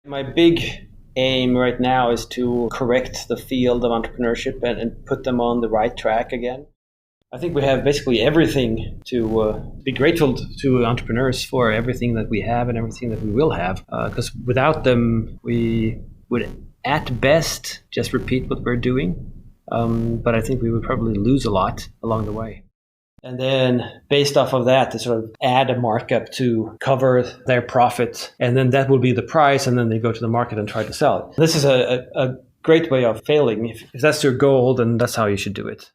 My big aim right now is to correct the field of entrepreneurship and put them on the right track again. I think we have basically everything to be grateful to entrepreneurs for everything that we have and everything that we will have, because without them, we would at best just repeat what we're doing. But I think we would probably lose a lot along the way. And then based off of that, to sort of add a markup to cover their profit. And then that will be the price. And then they go to the market and try to sell it. This is a great way of failing. If that's your goal, then that's how you should do it.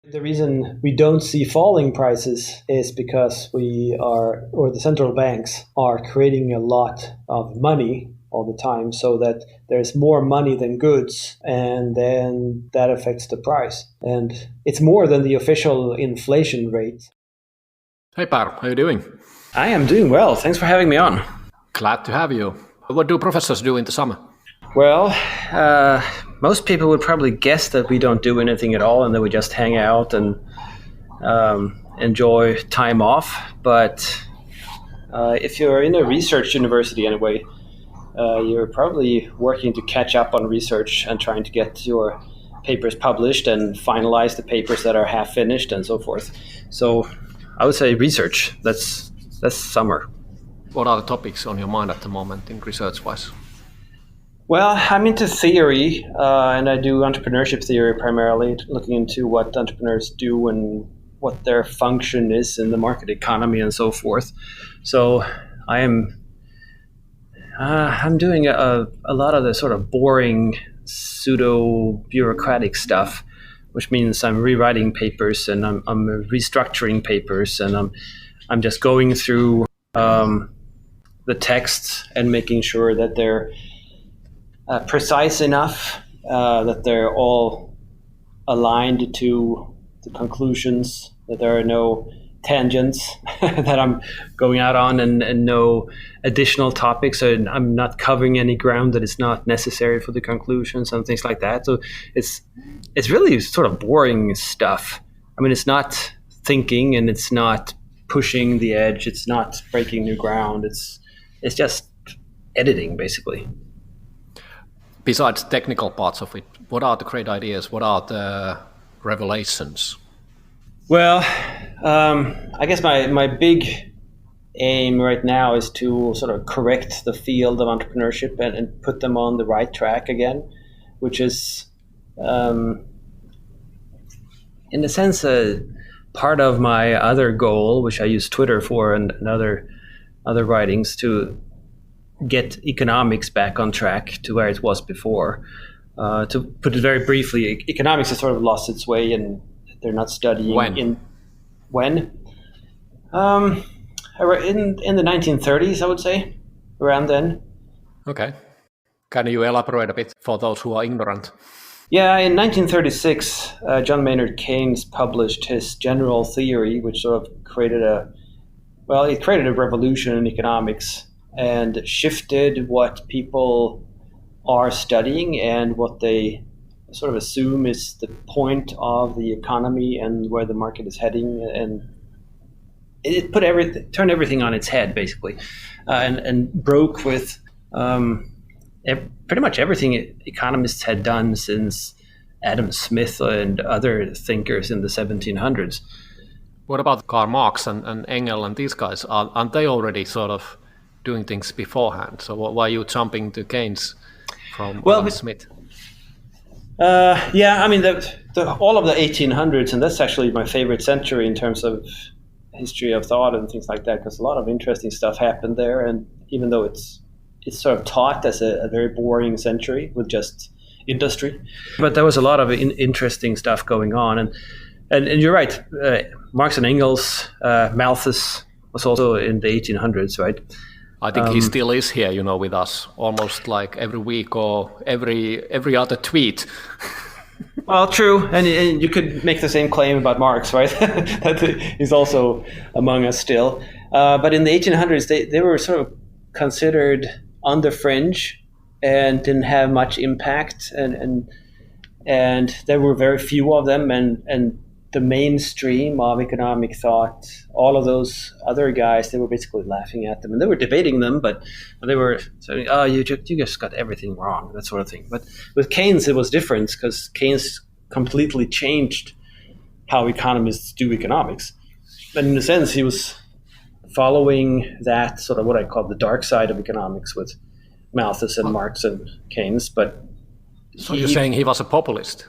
The reason we don't see falling prices is because the central banks are creating a lot of money all the time, so that there's more money than goods, and then that affects the price. And it's more than the official inflation rate. Hey Per, how are you doing? I am doing well. Thanks for having me on. Glad to have you. What do professors do in the summer? Well, most people would probably guess that we don't do anything at all and that we just hang out and enjoy time off. But if you're in a research university anyway, you're probably working to catch up on research and trying to get your papers published and finalize the papers that are half finished and so forth. So I would say research. That's summer. What are the topics on your mind at the moment in research-wise? Well, I'm into theory, and I do entrepreneurship theory primarily, looking into what entrepreneurs do and what their function is in the market economy and so forth. So I'm doing a lot of the sort of boring pseudo-bureaucratic stuff, which means I'm rewriting papers and I'm restructuring papers, and I'm just going through the texts and making sure that they're precise enough, that they're all aligned to the conclusions, that there are no tangents that I'm going out on, and no additional topics, and I'm not covering any ground that is not necessary for the conclusions and things like that. So it's really sort of boring stuff. I mean, it's not thinking and it's not pushing the edge. It's not breaking new ground. It's just editing, basically. Besides technical parts of it, what are the great ideas? What are the revelations? Well, I guess my big aim right now is to sort of correct the field of entrepreneurship and put them on the right track again, which is, in a sense, a part of my other goal, which I use Twitter for and other writings, to get economics back on track to where it was before. To put it very briefly, economics has sort of lost its way, and they're not studying when? In the 1930s, I would say, around then. Okay. Can you elaborate a bit for those who are ignorant? Yeah, in 1936, John Maynard Keynes published his general theory, which sort of created a revolution in economics and shifted what people are studying and what they sort of assume is the point of the economy and where the market is heading, and it turned everything on its head, basically, and broke with pretty much everything economists had done since Adam Smith and other thinkers in the 1700s. What about Karl Marx and Engels and these guys? Aren't they already sort of doing things beforehand? So why are you jumping to Keynes from Adam Smith? Yeah, I mean, all of the 1800s, and that's actually my favorite century in terms of history of thought and things like that, because a lot of interesting stuff happened there. And even though it's sort of taught as a very boring century with just industry, but there was a lot of interesting stuff going on. And you're right, Marx and Engels, Malthus was also in the 1800s, right? I think he still is here, with us, almost like every week or every other tweet. Well, true, and you could make the same claim about Marx, right? That he's also among us still. But in the 1800s, they were sort of considered on the fringe and didn't have much impact, and there were very few of them, and the mainstream of economic thought, all of those other guys, they were basically laughing at them, and they were debating them, but they were saying, "Oh, you just got everything wrong," that sort of thing. But with Keynes, it was different because Keynes completely changed how economists do economics. And in a sense, he was following that sort of what I call the dark side of economics with Malthus and Marx and Keynes. But so you're saying he was a populist?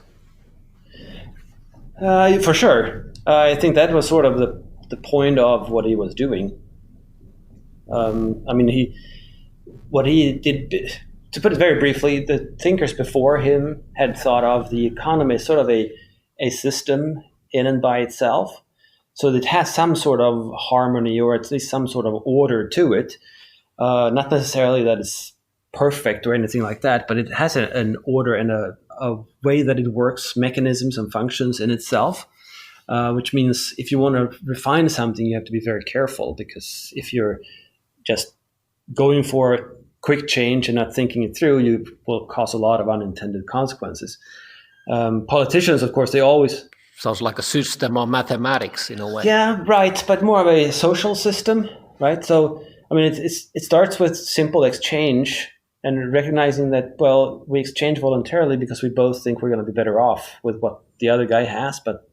For sure. I think that was sort of the point of what he was doing. What he did, to put it very briefly, the thinkers before him had thought of the economy as sort of a system in and by itself. So it has some sort of harmony, or at least some sort of order to it. Not necessarily that it's perfect or anything like that, but it has an order and a way that it works, mechanisms and functions in itself, which means if you want to refine something, you have to be very careful, because if you're just going for quick change and not thinking it through, you will cause a lot of unintended consequences. Politicians, of course, they always... Sounds like a system of mathematics in a way. Yeah, right, but more of a social system, right? So, it starts with simple exchange, and recognizing that, well, we exchange voluntarily because we both think we're going to be better off with what the other guy has, but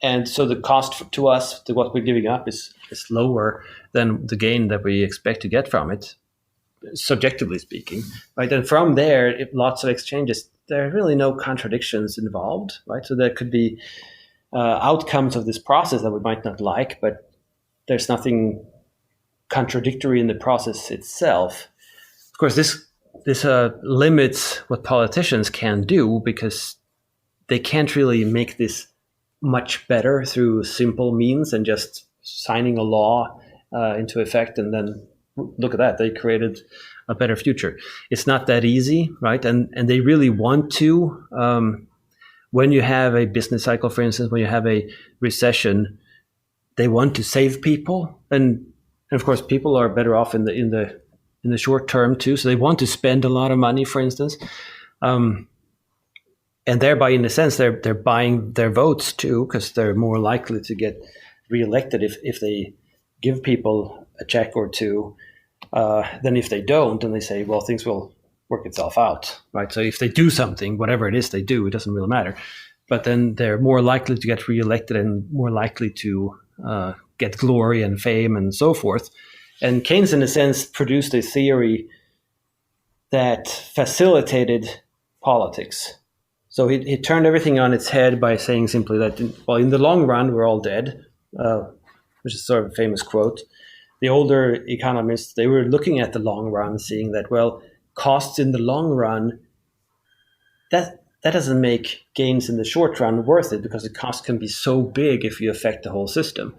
and so the cost to us, to what we're giving up, is lower than the gain that we expect to get from it, subjectively speaking, right? And from there, lots of exchanges, there are really no contradictions involved, right? So there could be outcomes of this process that we might not like, but there's nothing contradictory in the process itself. Of course, this limits what politicians can do, because they can't really make this much better through simple means and just signing a law into effect, and then look at that, they created a better future. It's not that easy, right? And they really want to. When you have a business cycle, for instance, when you have a recession, they want to save people, and of course, people are better off in the short term too. So they want to spend a lot of money, for instance, and thereby, in a sense, they're buying their votes too, because they're more likely to get reelected if they give people a check or two than if they don't, and they say, well, things will work itself out, right? So if they do something, whatever it is they do, it doesn't really matter. But then they're more likely to get reelected and more likely to get glory and fame and so forth. And Keynes, in a sense, produced a theory that facilitated politics. So he turned everything on its head by saying simply that, in the long run, we're all dead, which is sort of a famous quote. The older economists, they were looking at the long run, seeing that, costs in the long run, that doesn't make gains in the short run worth it, because the cost can be so big if you affect the whole system.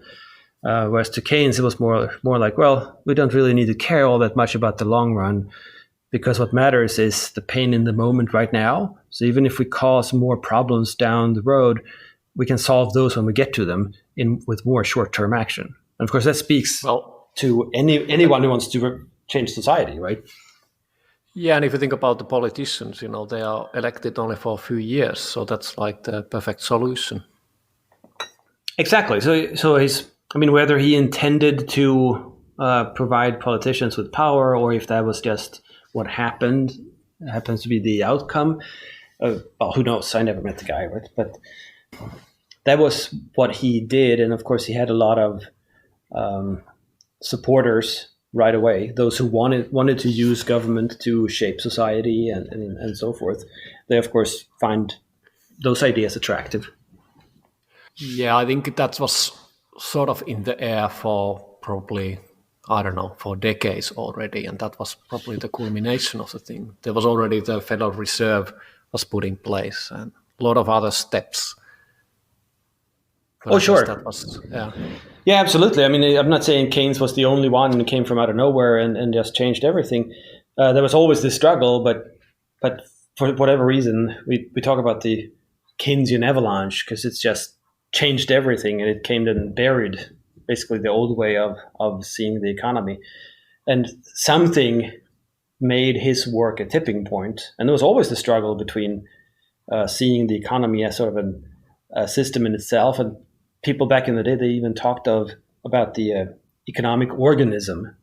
Whereas to Keynes, it was more like, we don't really need to care all that much about the long run, because what matters is the pain in the moment right now. So even if we cause more problems down the road, we can solve those when we get to them with more short-term action. And of course, that speaks to anyone who wants to change society, right? Yeah, and if you think about the politicians, they are elected only for a few years, so that's like the perfect solution. Exactly. So whether he intended to provide politicians with power, or if that was just what happens to be the outcome, who knows? I never met the guy, right? But that was what he did, and of course, he had a lot of supporters right away. Those who wanted to use government to shape society and so forth, they of course find those ideas attractive. Yeah, I think that was sort of in the air for probably, for decades already, and that was probably the culmination of the thing. There was already the Federal Reserve was put in place, and a lot of other steps. But sure. That was, yeah. Yeah, absolutely. I'm not saying Keynes was the only one and came from out of nowhere and just changed everything. There was always this struggle, but for whatever reason, we talk about the Keynesian avalanche because it's just changed everything, and it came and buried basically the old way of seeing the economy. And something made his work a tipping point. And there was always the struggle between seeing the economy as sort of system in itself. And people back in the day, they even talked about the economic organism.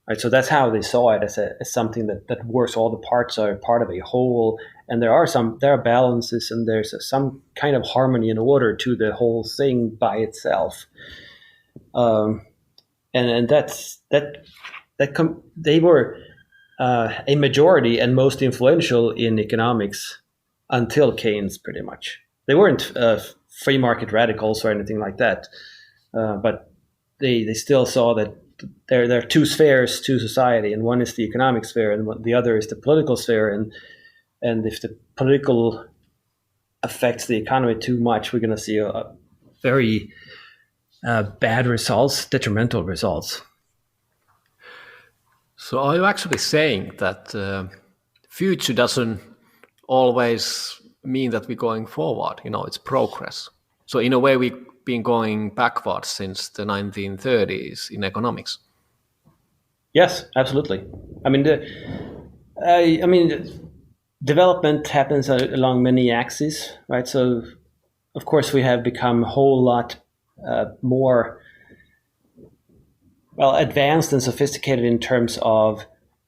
Right, so that's how they saw it, as something that works. All the parts are part of a whole, and there are balances, and there's some kind of harmony and order to the whole thing by itself. And they were a majority and most influential in economics until Keynes, pretty much. They weren't free market radicals or anything like that, but they still saw that there are two spheres to society, and one is the economic sphere, and the other is the political sphere. And if the political affects the economy too much, we're going to see a very bad results, detrimental results. So are you actually saying that future doesn't always mean that we're going forward? It's progress. So in a way, we've been going backwards since the 1930s in economics. Yes, absolutely. I mean, development happens along many axes, right? So, of course, we have become a whole lot more advanced and sophisticated in terms of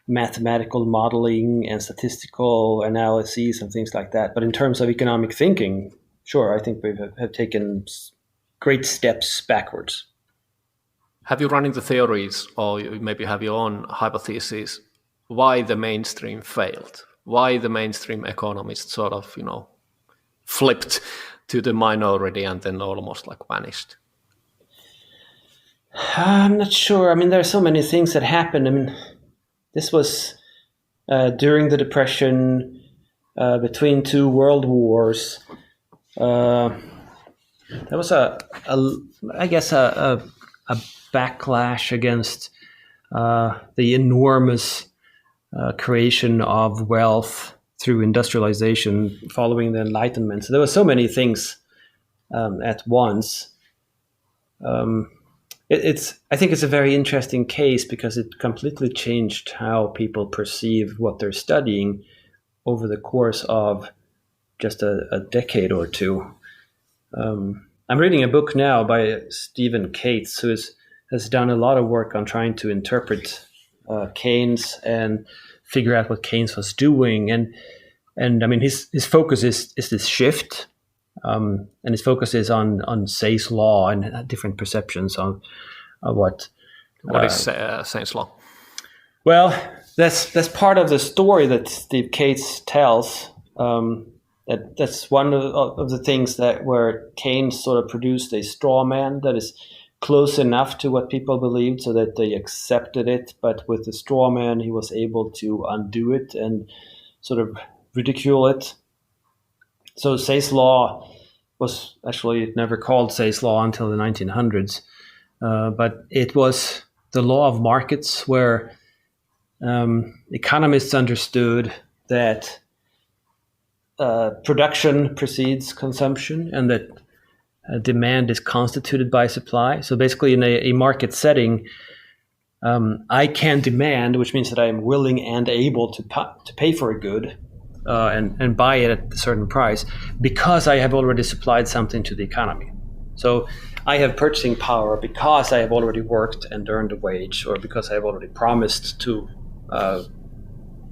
mathematical modeling and statistical analyses and things like that. But in terms of economic thinking, sure, I think we have taken great steps backwards. Have you run into theories, or you maybe have your own hypotheses, why the mainstream failed? Why the mainstream economists sort of, flipped to the minority and then almost like vanished? I'm not sure. I mean, there are so many things that happened. I mean, this was during the Depression, between two world wars. There was a backlash against the enormous creation of wealth through industrialization following the Enlightenment. So there were so many things at once. I think it's a very interesting case because it completely changed how people perceive what they're studying over the course of just a decade or two. I'm reading a book now by Stephen Cates, who has done a lot of work on trying to interpret Keynes and figure out what Keynes was doing. And I mean, his focus is this shift, and his focus is on Say's law and different perceptions on what is Say's law. Well, that's part of the story that Steve Cates tells. That's one of the things where Keynes sort of produced a straw man that is close enough to what people believed so that they accepted it. But with the straw man, he was able to undo it and sort of ridicule it. So Say's law was actually never called Say's law until the 1900s. But it was the law of markets, where economists understood that production precedes consumption, and that demand is constituted by supply. So basically, in a market setting, I can demand, which means that I am willing and able to pay for a good and buy it at a certain price, because I have already supplied something to the economy. So I have purchasing power because I have already worked and earned a wage, or because I have already promised to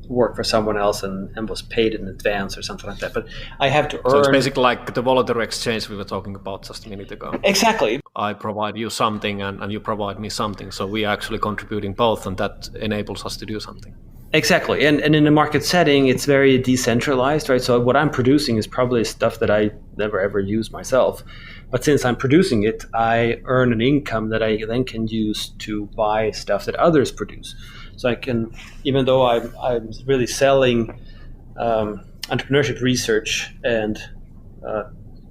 work for someone else and was paid in advance or something like that. But I have to earn. So it's basically like the voluntary exchange we were talking about just a minute ago. Exactly. I provide you something and you provide me something. So we are actually contributing both, and that enables us to do something. Exactly. And in a market setting, it's very decentralized, right? So what I'm producing is probably stuff that I never ever use myself. But since I'm producing it, I earn an income that I then can use to buy stuff that others produce. So I can, even though I'm really selling entrepreneurship research and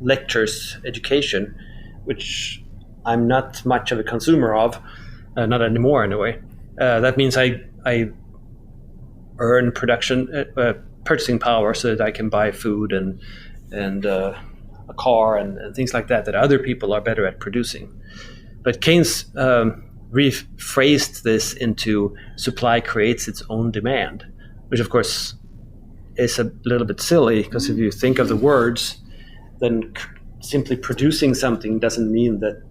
lectures, education, which I'm not much of a consumer of, not anymore anyway. That means I earn purchasing power so that I can buy food and a car and things like that other people are better at producing. But Keynes rephrased this into supply creates its own demand, which of course is a little bit silly, because if you think of the words, then simply producing something doesn't mean that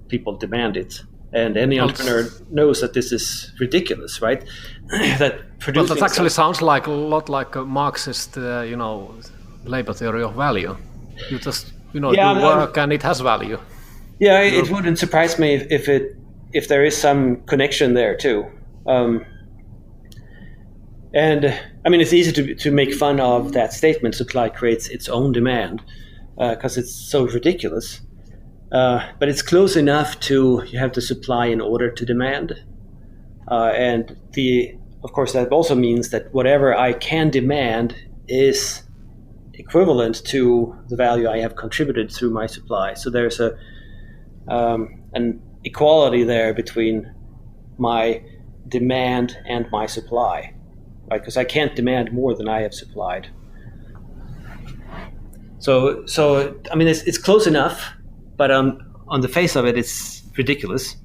people demand it. And any entrepreneur knows that this is ridiculous, right? That producing. Well, that actually sounds like a lot like a Marxist, labor theory of value. You just, do work and it has value. Yeah, it wouldn't surprise me if there is some connection there too. And I mean, it's easy to make fun of that statement. Supply creates its own demand because it's so ridiculous. But it's close enough to you have to supply in order to demand. And of course, that also means that whatever I can demand is equivalent to the value I have contributed through my supply. So there's an equality there between my demand and my supply, right? Because I can't demand more than I have supplied. So I mean, it's close enough, but on the face of it, it's ridiculous,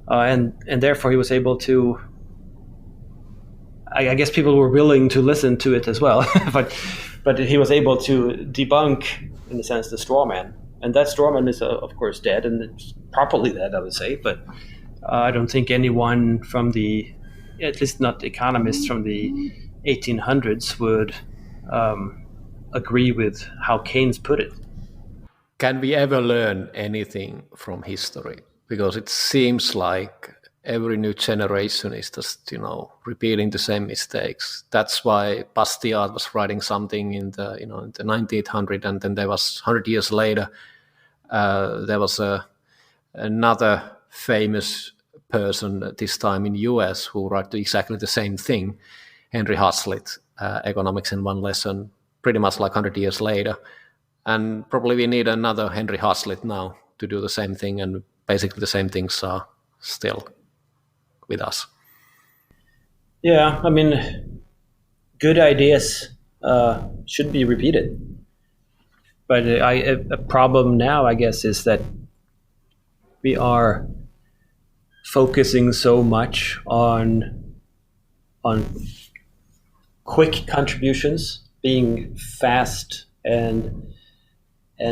and therefore he was able to. I guess people were willing to listen to it as well, but he was able to debunk, in a sense, the straw man. And that straw man is, of course, dead, and it's properly dead, I would say. But I don't think anyone from at least not economists from the 1800s would agree with how Keynes put it. Can we ever learn anything from history? Because it seems like every new generation is just, repeating the same mistakes. That's why Bastiat was writing something in the 1900s, and then there was 100 years later, there was another famous person this time in US who wrote exactly the same thing, Henry Hazlitt, Economics in One Lesson, pretty much like 100 years later. And probably we need another Henry Hazlitt now to do the same thing, and basically the same things are still with us. Yeah, I mean, good ideas should be repeated. But a problem now, I guess, is that we are focusing so much on quick contributions, being fast and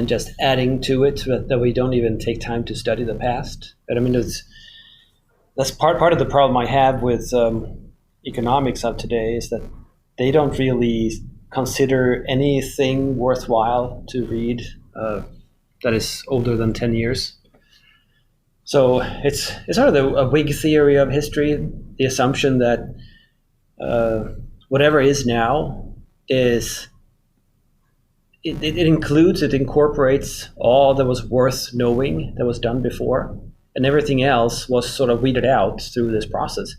just adding to it, that we don't even take time to study the past. And I mean, that's part of the problem I have with economics of today, is that they don't really consider anything worthwhile to read that is older than 10 years. So it's sort of a Whig theory of history, the assumption that whatever is now is it incorporates all that was worth knowing that was done before, and everything else was sort of weeded out through this process.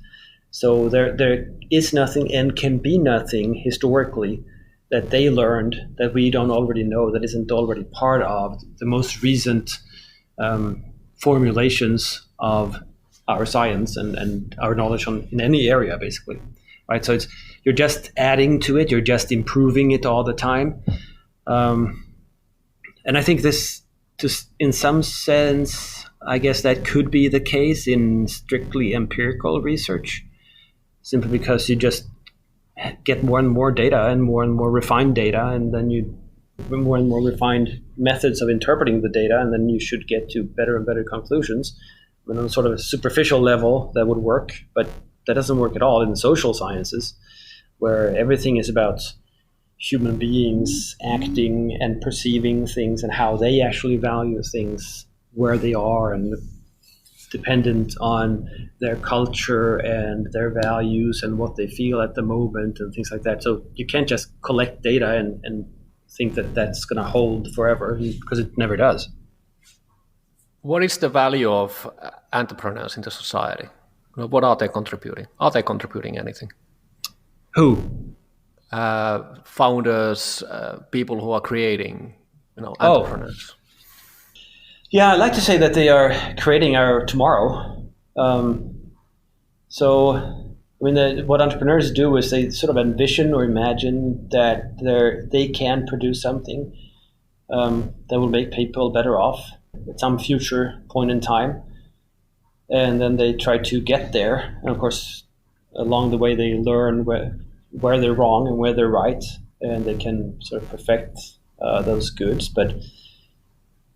So there is nothing and can be nothing historically that they learned that we don't already know, that isn't already part of the most recent formulations of our science and our knowledge in any area, basically, right? So you're just adding to it, you're just improving it all the time. And I think this, in some sense, I guess that could be the case in strictly empirical research, simply because you just get more and more data and more refined data, and then you more and more refined methods of interpreting the data, and then you should get to better and better conclusions. I mean, on sort of a superficial level, that would work, but that doesn't work at all in the social sciences, where everything is about human beings acting and perceiving things and how they actually value things, where they are, and dependent on their culture and their values and what they feel at the moment and things like that. So you can't just collect data and think that that's going to hold forever, because it never does. What is the value of entrepreneurs in the society? What are they contributing? Are they contributing anything? Who? Founders, people who are creating, entrepreneurs. Yeah, I like to say that they are creating our tomorrow. So, I mean, what entrepreneurs do is they sort of envision or imagine that they can produce something that will make people better off at some future point in time. And then they try to get there. And of course, along the way, they learn where they're wrong and where they're right, and they can sort of perfect those goods. But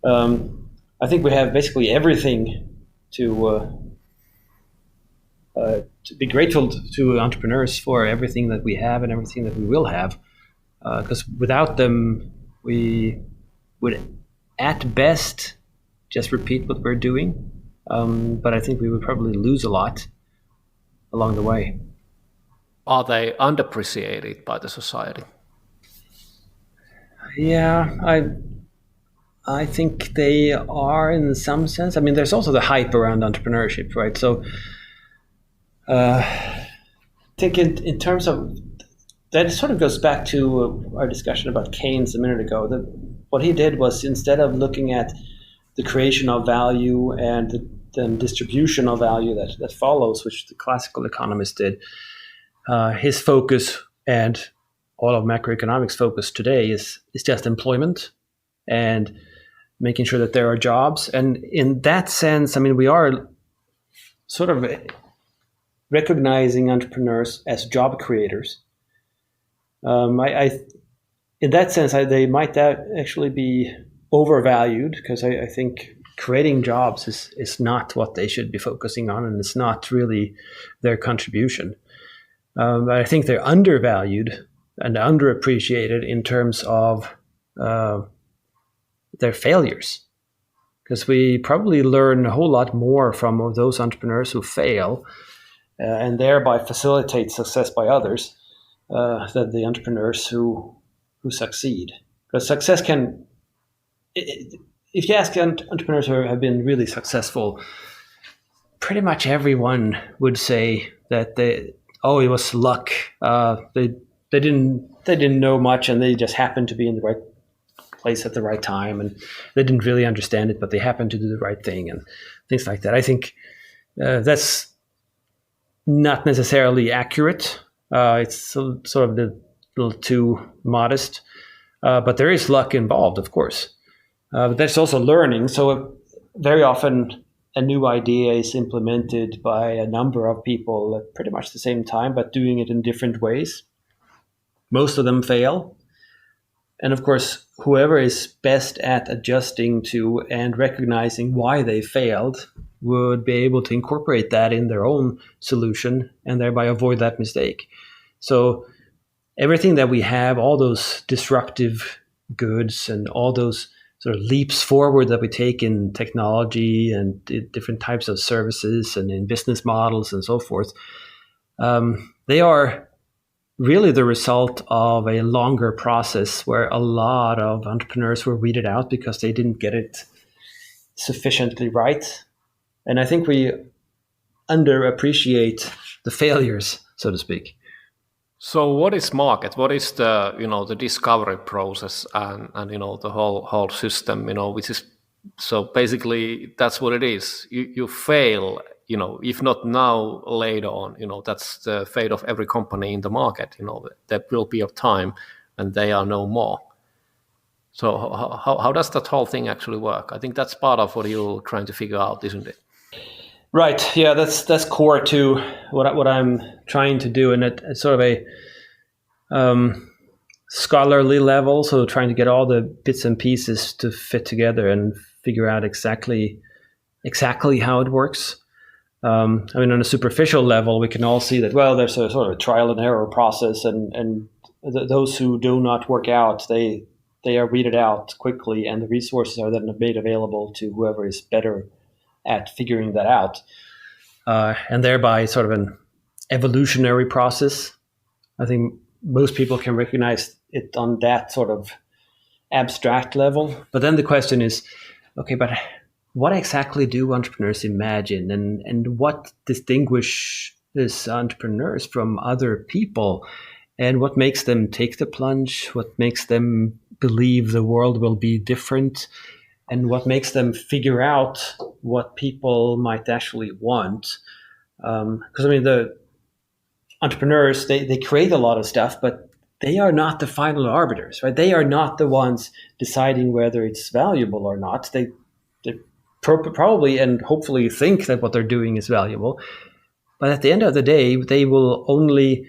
I think we have basically everything to be grateful to entrepreneurs for everything that we have and everything that we will have, because without them, we would at best just repeat what we're doing, but I think we would probably lose a lot along the way. Are they underappreciated by the society? Yeah, I think they are in some sense. I mean, there's also the hype around entrepreneurship, right? So I think in terms of that, sort of goes back to our discussion about Keynes a minute ago. What he did was, instead of looking at the creation of value and the distribution of value that follows, which the classical economists did, his focus, and all of macroeconomics focus today, is just employment and making sure that there are jobs. And in that sense, I mean, we are sort of recognizing entrepreneurs as job creators. In that sense, they might actually be overvalued, because I think creating jobs is not what they should be focusing on, and it's not really their contribution. But I think they're undervalued and underappreciated in terms of their failures, because we probably learn a whole lot more from those entrepreneurs who fail and thereby facilitate success by others than the entrepreneurs who succeed. Because success can, if you ask entrepreneurs who have been really successful, pretty much everyone would say that it was luck. They didn't know much, and they just happened to be in the right place at the right time, and they didn't really understand it, but they happened to do the right thing and things like that. I think that's not necessarily accurate. It's sort of a little too modest, but there is luck involved, of course. But there's also learning. So very often a new idea is implemented by a number of people at pretty much the same time, but doing it in different ways. Most of them fail. And of course, whoever is best at adjusting to and recognizing why they failed would be able to incorporate that in their own solution and thereby avoid that mistake. So everything that we have, all those disruptive goods and all those sort of leaps forward that we take in technology and different types of services and in business models and so forth, they are really the result of a longer process where a lot of entrepreneurs were weeded out because they didn't get it sufficiently right. And I think we underappreciate the failures, so to speak. So what is market? What is the discovery process and the whole system, which is, so basically that's what it is. You fail, if not now, later on, that's the fate of every company in the market. There will be a time and they are no more. So how does that whole thing actually work? I think that's part of what you're trying to figure out, isn't it? Right. Yeah, that's core to what I'm trying to do, and it's sort of a scholarly level. So trying to get all the bits and pieces to fit together and figure out exactly how it works. I mean, on a superficial level, we can all see that, well, there's a sort of a trial and error process, and those who do not work out, they are weeded out quickly, and the resources are then made available to whoever is better at figuring that out, and thereby sort of an evolutionary process. I think most people can recognize it on that sort of abstract level. But then the question is, okay, but what exactly do entrepreneurs imagine, and what distinguishes entrepreneurs from other people, and what makes them take the plunge, what makes them believe the world will be different, and what makes them figure out what people might actually want. Because I mean, the entrepreneurs, they create a lot of stuff, but they are not the final arbiters, right? They are not the ones deciding whether it's valuable or not. They probably and hopefully think that what they're doing is valuable, but at the end of the day, they will only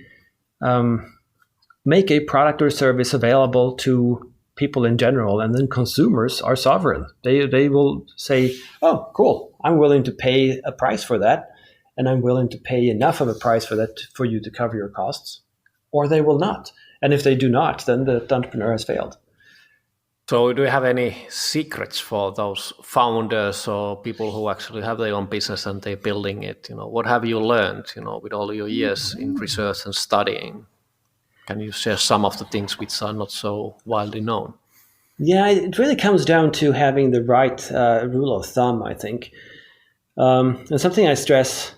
make a product or service available to people in general, and then consumers are sovereign. They will say, oh, cool, I'm willing to pay a price for that, and I'm willing to pay enough of a price for that for you to cover your costs, or they will not. And if they do not, then the entrepreneur has failed. So do you have any secrets for those founders or people who actually have their own business and they're building it? What have you learned, with all your years in research and studying? Can you share some of the things which are not so widely known? Yeah, it really comes down to having the right rule of thumb, I think. And something I stress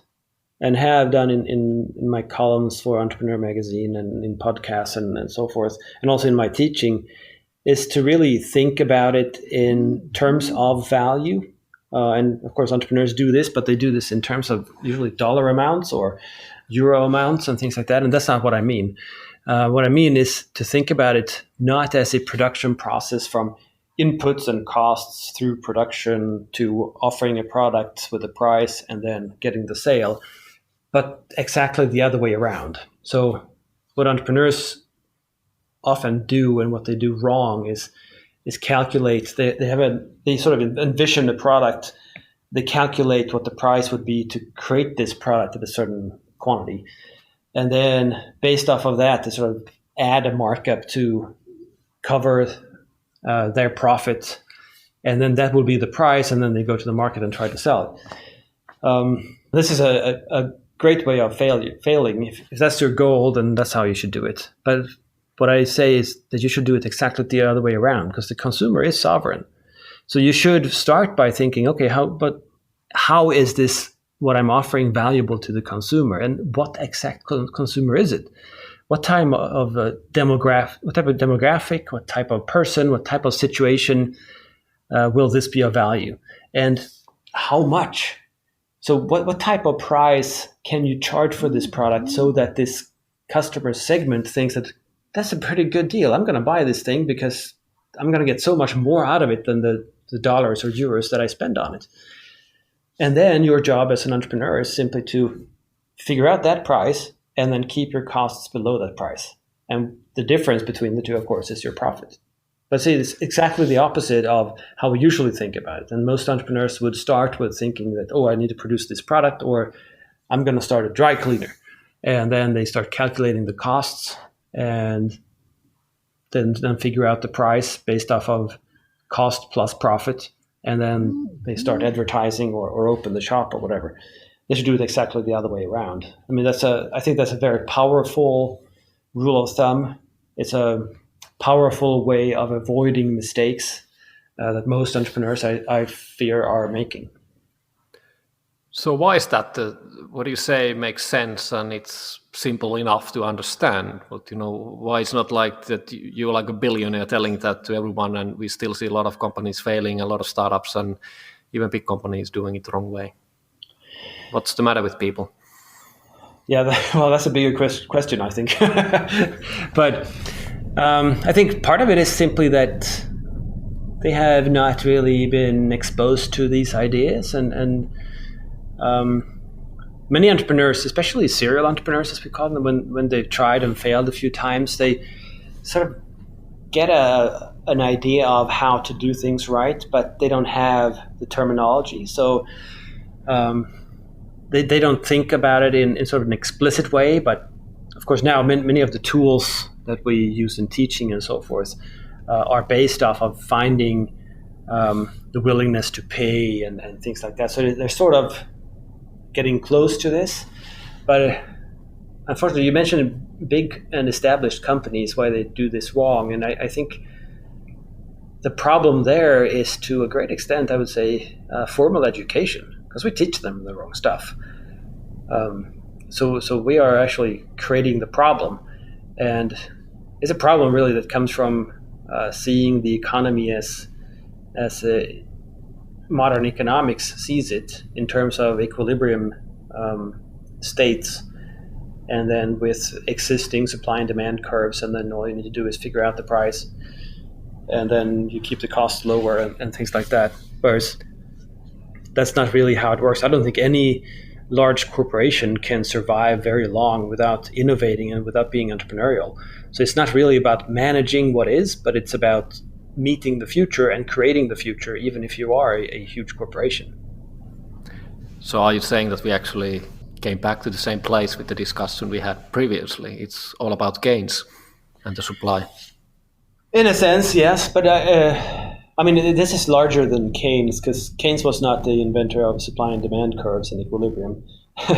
and have done in my columns for Entrepreneur Magazine and in podcasts and so forth, and also in my teaching, is to really think about it in terms of value. And of course, entrepreneurs do this, but they do this in terms of usually dollar amounts or euro amounts and things like that. And that's not what I mean. What I mean is to think about it not as a production process from inputs and costs through production to offering a product with a price and then getting the sale, but exactly the other way around. So what entrepreneurs often do and what they do wrong is calculate. They sort of envision a product. They calculate what the price would be to create this product at a certain quantity. And then based off of that, they sort of add a markup to cover their profit. And then that will be the price. And then they go to the market and try to sell it. This is a great way of failing. If that's your goal, then that's how you should do it. But what I say is that you should do it exactly the other way around, because the consumer is sovereign. So you should start by thinking, okay, how is this, what I'm offering, valuable to the consumer, and what exact consumer is it? What type of demographic, what type of person, what type of situation will this be of value, and how much? So what type of price can you charge for this product so that this customer segment thinks that that's a pretty good deal. I'm going to buy this thing because I'm going to get so much more out of it than the dollars or euros that I spend on it. And then your job as an entrepreneur is simply to figure out that price and then keep your costs below that price. And the difference between the two, of course, is your profit. But see, it's exactly the opposite of how we usually think about it. And most entrepreneurs would start with thinking that, I need to produce this product, or I'm going to start a dry cleaner. And then they start calculating the costs and then figure out the price based off of cost plus profit. And then they start advertising or open the shop or whatever. They should do it exactly the other way around. I mean, I think that's a very powerful rule of thumb. It's a powerful way of avoiding mistakes that most entrepreneurs, I fear, are making. So why is that? What do you say makes sense and it's simple enough to understand? But why it's not like that you're like a billionaire telling that to everyone, and we still see a lot of companies failing, a lot of startups, and even big companies doing it the wrong way? What's the matter with people? Yeah, that's a bigger question, I think. But I think part of it is simply that they have not really been exposed to these ideas, and many entrepreneurs, especially serial entrepreneurs, as we call them, when they've tried and failed a few times, they sort of get an idea of how to do things right, but they don't have the terminology. So they don't think about it in sort of an explicit way. But of course, now many of the tools that we use in teaching and so forth are based off of finding the willingness to pay and things like that. So they're sort of getting close to this. But unfortunately, you mentioned big and established companies, why they do this wrong. And I think the problem there is, to a great extent, I would say, formal education, because we teach them the wrong stuff. So we are actually creating the problem. And it's a problem really that comes from seeing the economy as modern economics sees it, in terms of equilibrium states, and then with existing supply and demand curves, and then all you need to do is figure out the price, and then you keep the costs lower and things like that. Whereas that's not really how it works. I don't think any large corporation can survive very long without innovating and without being entrepreneurial. So it's not really about managing what is, but it's about meeting the future and creating the future, even if you are a huge corporation. So are you saying that we actually came back to the same place with the discussion we had previously? It's all about gains and the supply. In a sense, yes, but I mean, this is larger than Keynes, because Keynes was not the inventor of supply and demand curves and equilibrium.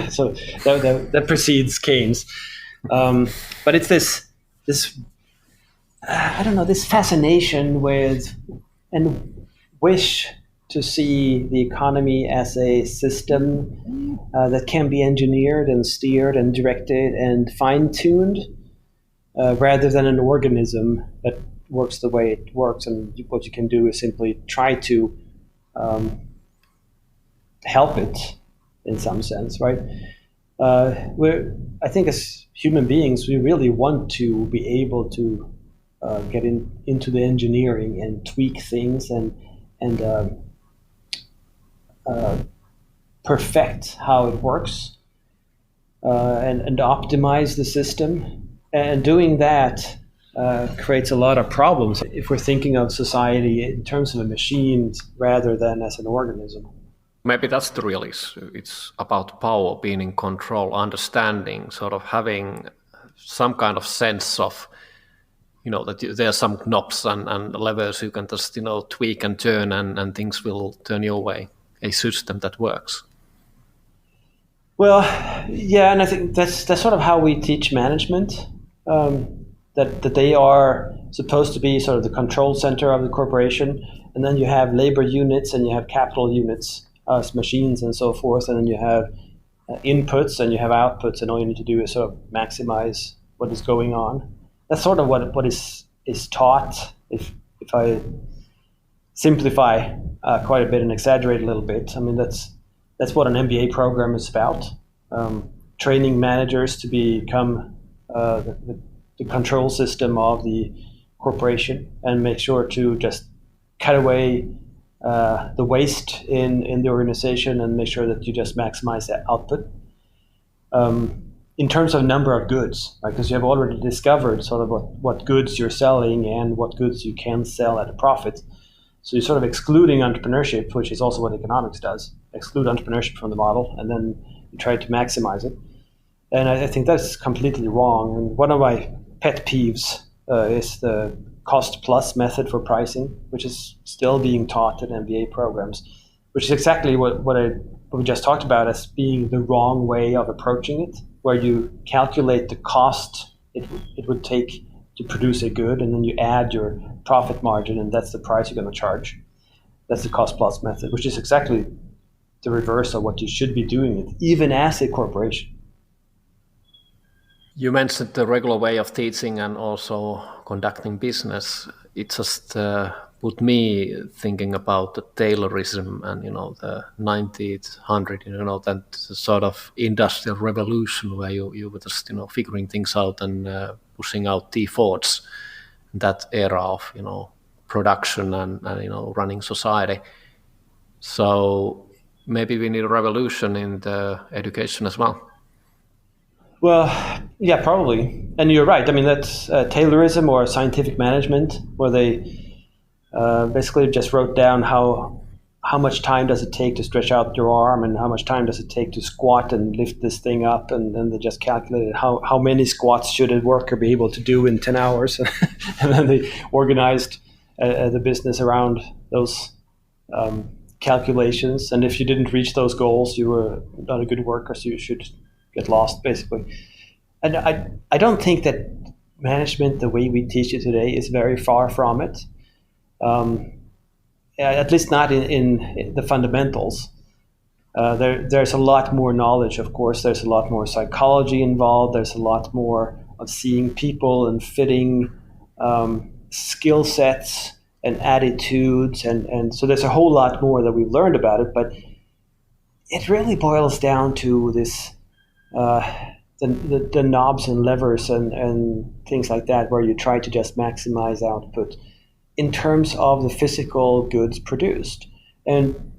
So that precedes Keynes. But it's this I don't know, this fascination with and wish to see the economy as a system that can be engineered and steered and directed and fine-tuned, rather than an organism that works the way it works. And what you can do is simply try to help it in some sense, right? I think as human beings, we really want to be able to get into the engineering and tweak things and perfect how it works, and optimize the system. And doing that creates a lot of problems if we're thinking of society in terms of a machine rather than as an organism. Maybe that's the real issue. It's about power, being in control, understanding, sort of having some kind of sense of, that there are some knobs and levers you can just, tweak and turn and things will turn your way. A system that works. Well, yeah, and I think that's sort of how we teach management, that they are supposed to be sort of the control center of the corporation, and then you have labor units and you have capital units, machines and so forth, and then you have inputs and you have outputs, and all you need to do is sort of maximize what is going on. That's sort of what is taught, if I simplify quite a bit and exaggerate a little bit. I mean, that's what an MBA program is about, training managers to become the control system of the corporation and make sure to just cut away the waste in the organization and make sure that you just maximize that output. In terms of number of goods, right? Because you have already discovered sort of what goods you're selling and what goods you can sell at a profit. So you're sort of excluding entrepreneurship, which is also what economics does, exclude entrepreneurship from the model, and then you try to maximize it. And I think that's completely wrong. And one of my pet peeves is the cost plus method for pricing, which is still being taught in MBA programs, which is exactly what we just talked about as being the wrong way of approaching it, where you calculate the cost it would take to produce a good, and then you add your profit margin, and that's the price you're going to charge. That's the cost plus method, which is exactly the reverse of what you should be doing, even as a corporation. You mentioned the regular way of teaching and also conducting business. It just put me thinking about the Taylorism and, the 1900, that sort of industrial revolution where you were just, figuring things out and pushing out T-Fords, that era of, production and running society. So maybe we need a revolution in the education as well. Well, yeah, probably. And you're right. I mean, that's Taylorism or scientific management, where they basically just wrote down how much time does it take to stretch out your arm and how much time does it take to squat and lift this thing up, and then they just calculated how many squats should a worker be able to do in 10 hours. And then they organized the business around those calculations. And if you didn't reach those goals, you were not a good worker, so you should get lost, basically. And I don't think that management, the way we teach it today, is very far from it. At least not in the fundamentals. There's a lot more knowledge, of course. There's a lot more psychology involved. There's a lot more of seeing people and fitting skill sets and attitudes. And so there's a whole lot more that we've learned about it. But it really boils down to this, the knobs and levers and things like that, where you try to just maximize output in terms of the physical goods produced. And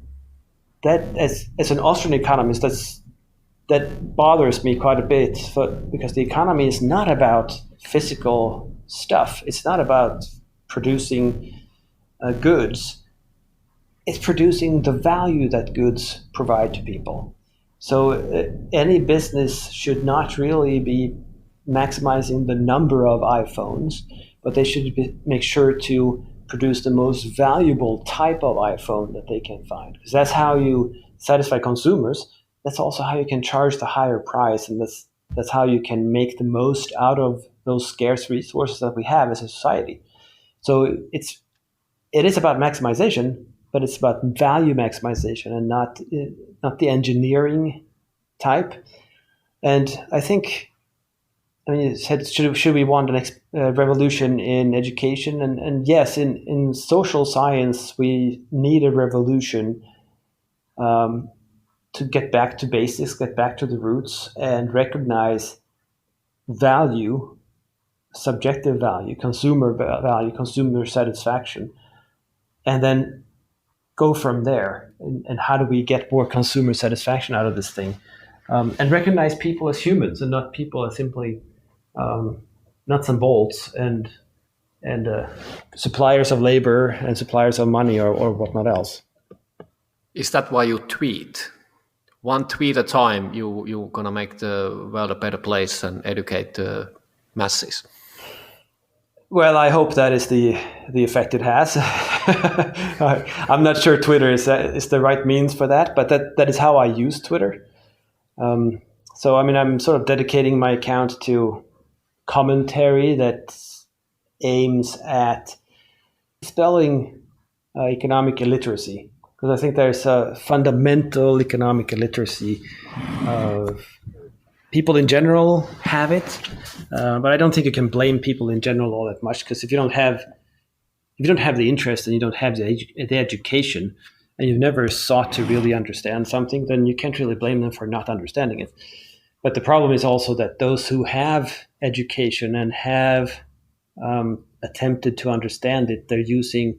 that, as an Austrian economist, that bothers me quite a bit, because the economy is not about physical stuff. It's not about producing goods, it's producing the value that goods provide to people. So any business should not really be maximizing the number of iPhones, but they should make sure to produce the most valuable type of iPhone that they can find. Because that's how you satisfy consumers. That's also how you can charge the higher price, and that's how you can make the most out of those scarce resources that we have as a society. So it is about maximization, but it's about value maximization and not the engineering type. And I think, I mean, you said, should we want an revolution in education? And yes, in social science, we need a revolution to get back to basics, get back to the roots, and recognize value, subjective value, consumer satisfaction, and then go from there. And how do we get more consumer satisfaction out of this thing? And recognize people as humans and not people as simply nuts and bolts and suppliers of labor and suppliers of money or whatnot else. Is that why you tweet? One tweet at a time, you're gonna make the world a better place and educate the masses. Well, I hope that is the effect it has. I'm not sure Twitter is the right means for that, but that is how I use Twitter. So, I mean, I'm sort of dedicating my account to commentary that aims at spelling economic illiteracy, because I think there's a fundamental economic illiteracy. People in general have it, but I don't think you can blame people in general all that much, because if you don't have the interest and you don't have the education, and you've never sought to really understand something, then you can't really blame them for not understanding it. But the problem is also that those who have education and have attempted to understand it, they're using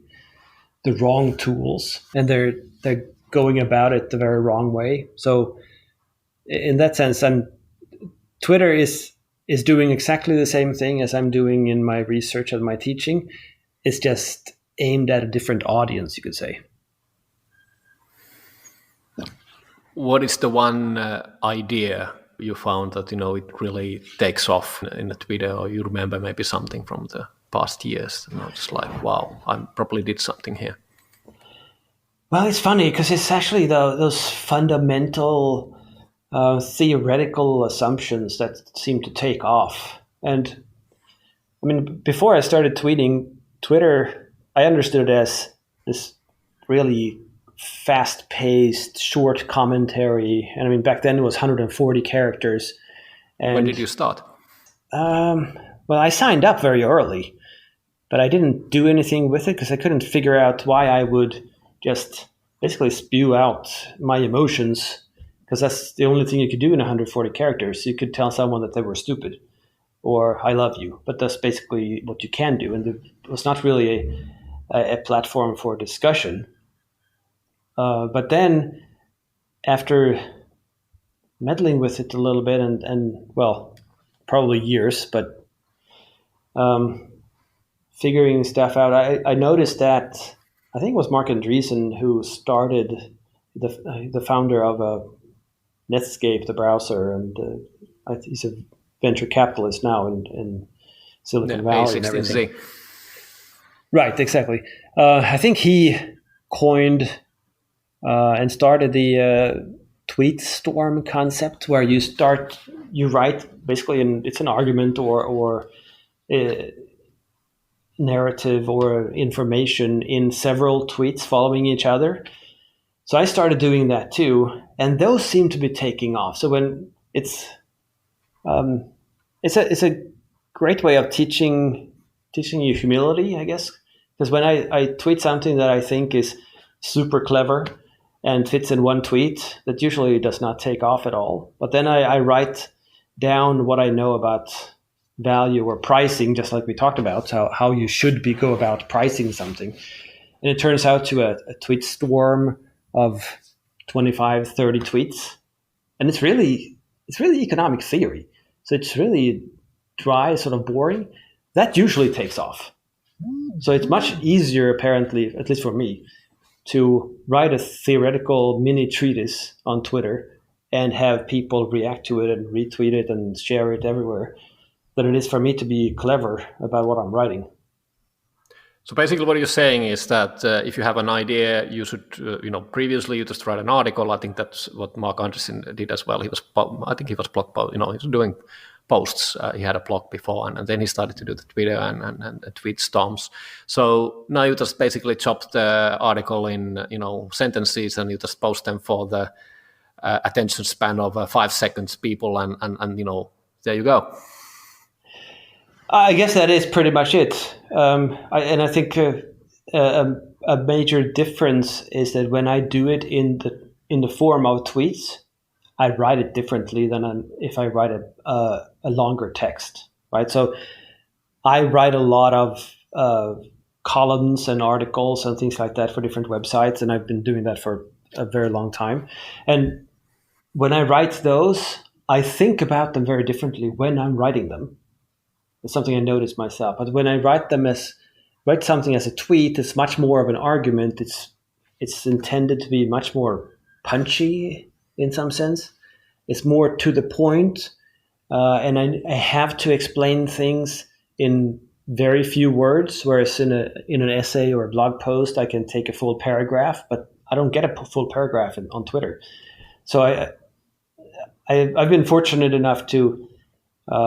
the wrong tools, and they're going about it the very wrong way. So in that sense, Twitter is doing exactly the same thing as I'm doing in my research and my teaching. It's just aimed at a different audience, you could say. What is the one idea you found that it really takes off in the Twitter, or you remember maybe something from the past years? Just like, wow, I probably did something here. Well, it's funny because it's actually those fundamental theoretical assumptions that seem to take off. And I mean, before I started tweeting, Twitter, I understood it as this really fast-paced, short commentary. And I mean, back then it was 140 characters. And, when did you start? Well, I signed up very early, but I didn't do anything with it because I couldn't figure out why I would just basically spew out my emotions, because that's the only thing you could do in 140 characters. You could tell someone that they were stupid or I love you, but that's basically what you can do. And it was not really a platform for discussion. But then after meddling with it a little bit and well, probably years, but figuring stuff out, I noticed that I think it was Mark Andreessen who started, the founder of Netscape, the browser, and he's a venture capitalist now in Silicon Valley and everything. Right, exactly. I think he coined and started the tweet storm concept, where you write basically, it's an argument or narrative or information in several tweets following each other. So I started doing that too, and those seem to be taking off. So when it's a great way of teaching you humility, I guess, because when I tweet something that I think is super clever and fits in one tweet, that usually does not take off at all. But then I write down what I know about value or pricing, just like we talked about, how you should go about pricing something. And it turns out to a tweet storm of 25, 30 tweets. And it's really economic theory. So it's really dry, sort of boring. That usually takes off. So it's much easier, apparently, at least for me, to write a theoretical mini treatise on Twitter and have people react to it and retweet it and share it everywhere than it is for me to be clever about what I'm writing. So basically what you're saying is that if you have an idea, you should, previously you just write an article. I think that's what Mark Anderson did as well. He was doing posts. He had a blog before, and then he started to do the Twitter and tweet storms. So now you just basically chop the article in, sentences, and you just post them for the attention span of 5 seconds people, and there you go. I guess that is pretty much it. I think a major difference is that when I do it in the form of tweets, I write it differently than if I write a longer text, right? So I write a lot of columns and articles and things like that for different websites, and I've been doing that for a very long time. And when I write those, I think about them very differently when I'm writing them. It's something I noticed myself. But when I write something as a tweet, it's much more of an argument. It's intended to be much more punchy in some sense. It's more to the point, and I have to explain things in very few words. Whereas in an essay or a blog post, I can take a full paragraph, but I don't get a full paragraph on Twitter. So I've been fortunate enough to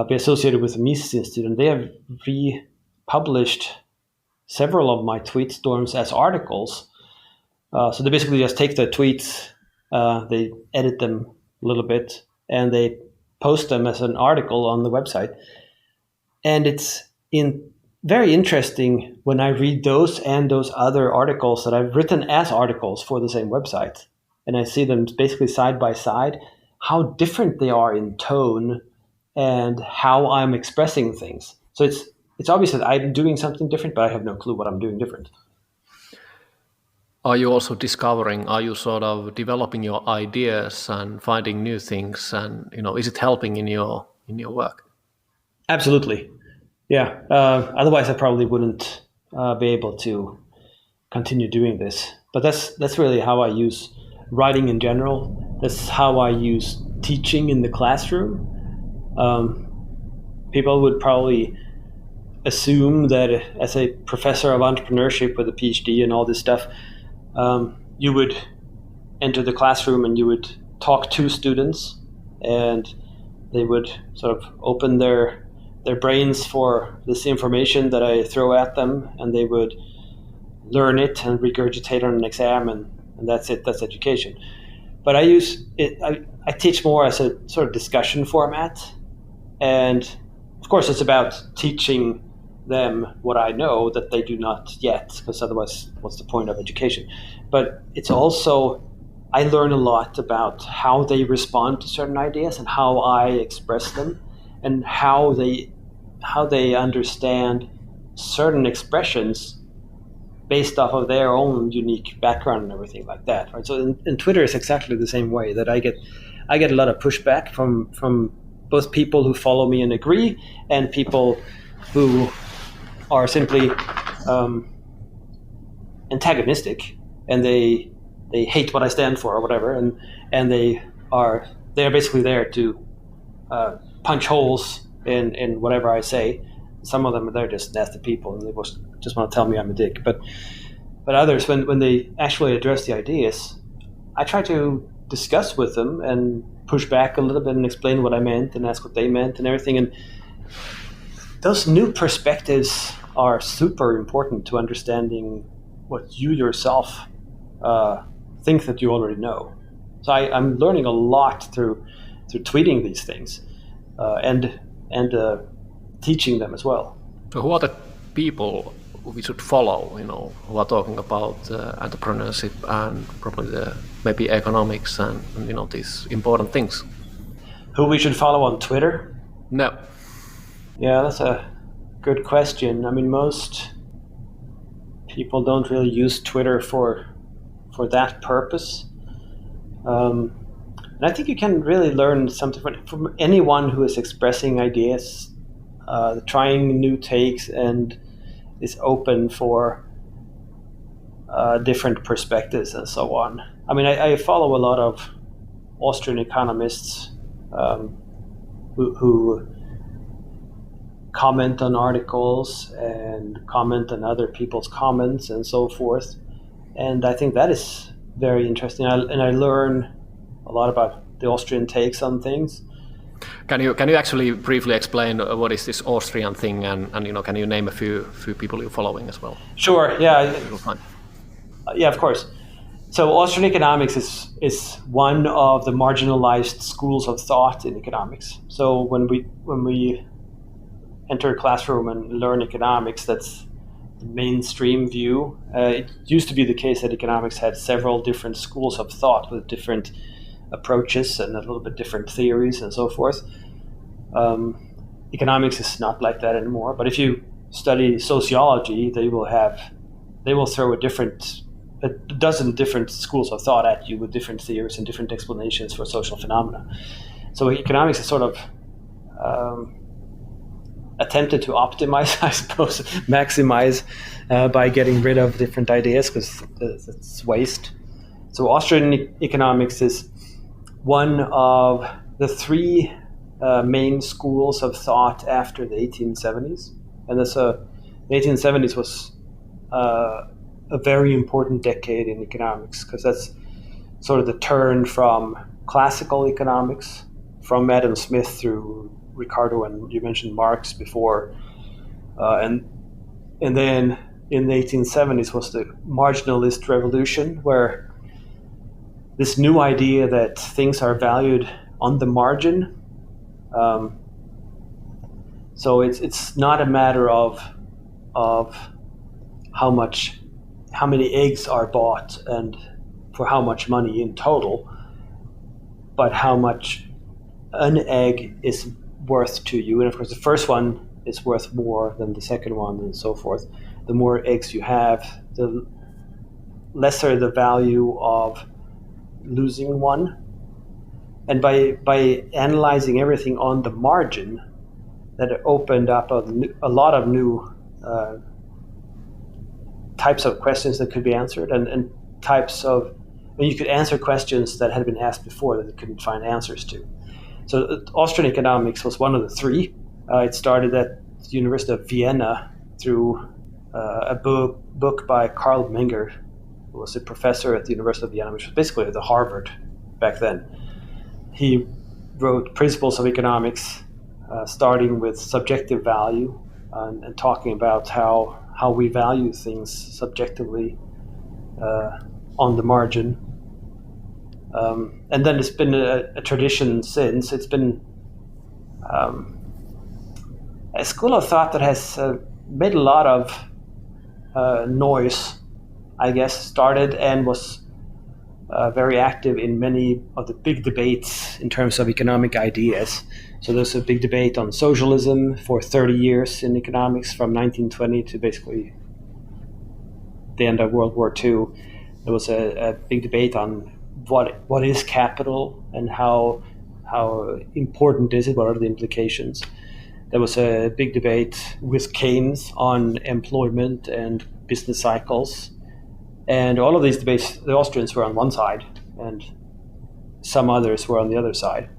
be associated with the Mises Institute, and they have republished several of my tweet storms as articles. So they basically just take the tweets, they edit them a little bit, and they post them as an article on the website. And it's very interesting when I read those and those other articles that I've written as articles for the same website, and I see them basically side by side, how different they are in tone and how I'm expressing things. So it's obvious that I'm doing something different, but I have no clue what I'm doing different. Are you also are you sort of developing your ideas and finding new things, and is it helping in your work? Absolutely, yeah. Otherwise, I probably wouldn't be able to continue doing this. But that's really how I use writing in general. That's how I use teaching in the classroom. People would probably assume that as a professor of entrepreneurship with a PhD and all this stuff, you would enter the classroom and you would talk to students, and they would sort of open their brains for this information that I throw at them, and they would learn it and regurgitate on an exam, and that's it. That's education. But I use it. I teach more as a sort of discussion format. And of course, it's about teaching them what I know that they do not yet, because otherwise, what's the point of education? But it's also, I learn a lot about how they respond to certain ideas and how I express them, and how they understand certain expressions based off of their own unique background and everything like that. Right? So in Twitter, it's exactly the same way that I get a lot of pushback from both people who follow me and agree, and people who are simply antagonistic, and they hate what I stand for or whatever, and they're basically there to punch holes in whatever I say. Some of them, they're just nasty people, and they just want to tell me I'm a dick. But others, when they actually address the ideas, I try to discuss with them and push back a little bit and explain what I meant and ask what they meant and everything. And those new perspectives are super important to understanding what you yourself think that you already know. So I'm learning a lot through tweeting these things and teaching them as well. So who are the people we should follow, who are talking about entrepreneurship and probably maybe economics and these important things? Who we should follow on Twitter? No. Yeah, that's a good question. I mean, most people don't really use Twitter for that purpose. And I think you can really learn something from anyone who is expressing ideas, trying new takes, and is open for different perspectives and so on. I mean, I follow a lot of Austrian economists who comment on articles and comment on other people's comments and so forth. And I think that is very interesting. And I learn a lot about the Austrian takes on things. Can you actually briefly explain what is this Austrian thing, and can you name a few people you're following as well? Sure. Yeah. Yeah, of course. So Austrian economics is one of the marginalized schools of thought in economics. So when we enter a classroom and learn economics, that's the mainstream view. It used to be the case that economics had several different schools of thought with different approaches and a little bit different theories and so forth. Economics is not like that anymore. But if you study sociology, they will throw a dozen different schools of thought at you with different theories and different explanations for social phenomena. So economics is sort of attempted to optimize, I suppose, maximize by getting rid of different ideas, because it's waste. So Austrian economics is one of the three main schools of thought after the 1870s. And the 1870s was a very important decade in economics, because that's sort of the turn from classical economics, from Adam Smith through Ricardo, and you mentioned Marx before, and then in the 1870s was the marginalist revolution, where this new idea that things are valued on the margin. So it's not a matter of how many eggs are bought and for how much money in total, but how much an egg is worth to you. And of course, the first one is worth more than the second one, and so forth. The more eggs you have, the lesser the value of losing one. And by analyzing everything on the margin, that opened up a lot of new types of questions that could be answered, and types of, you could answer questions that had been asked before that it couldn't find answers to. So Austrian economics was one of the three. It started at the University of Vienna through a book by Karl Menger, who was a professor at the University of Vienna, which was basically the Harvard back then. He wrote Principles of Economics, starting with subjective value and talking about how we value things subjectively on the margin. And then it's been a tradition since. It's been a school of thought that has made a lot of noise, I guess, started and was very active in many of the big debates in terms of economic ideas. So there's a big debate on socialism for 30 years in economics, from 1920 to basically the end of World War II. There was a big debate on what is capital and how important is it, what are the implications. There was a big debate with Keynes on employment and business cycles. And all of these debates, the Austrians were on one side and some others were on the other side.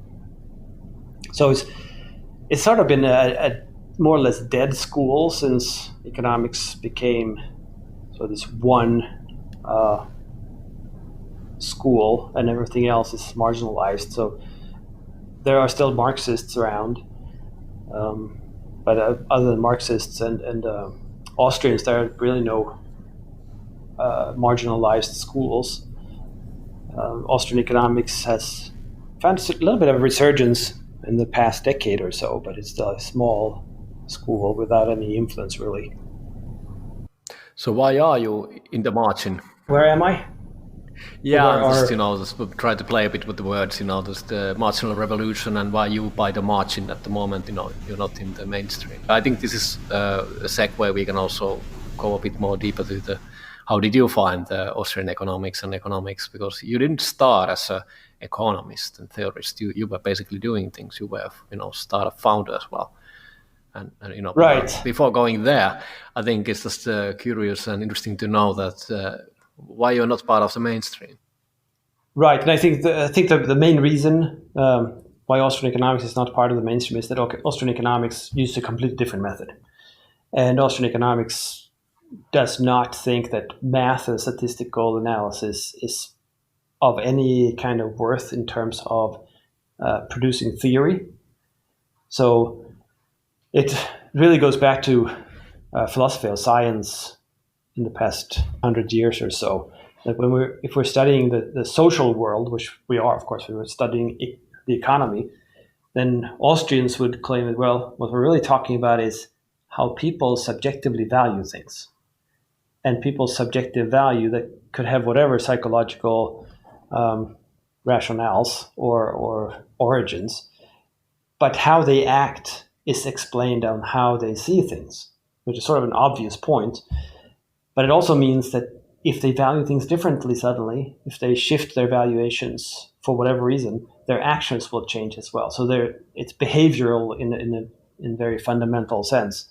So it's sort of been a more or less dead school since economics became sort of this one school, and everything else is marginalized. So there are still Marxists around, but other than Marxists and Austrians, there are really no marginalized schools. Austrian economics has found a little bit of a resurgence in the past decade or so, but it's still a small school without any influence, really. So why are you in the margin? Where am I? Yeah, just try to play a bit with the words, just the marginal revolution, and why you by the margin at the moment, you're not in the mainstream. I think this is a segue. We can also go a bit more deeper to how did you find Austrian economics and economics? Because you didn't start as an economist and theorist. You were basically doing things. You were, startup founder as well. and you know. Right. Before going there, I think it's just curious and interesting to know that why you're not part of the mainstream. Right, and I think the main reason why Austrian economics is not part of the mainstream is that Austrian economics used a completely different method, and Austrian economics does not think that math and statistical analysis is of any kind of worth in terms of producing theory. So it really goes back to philosophy of science in the past 100 years or so. That if we're studying the social world, which we are, of course, we were studying the economy, then Austrians would claim that, well, what we're really talking about is how people subjectively value things. And people's subjective value that could have whatever psychological rationales or origins, but how they act is explained on how they see things, which is sort of an obvious point. But it also means that if they value things differently suddenly, if they shift their valuations for whatever reason, their actions will change as well. So it's behavioral in a very fundamental sense.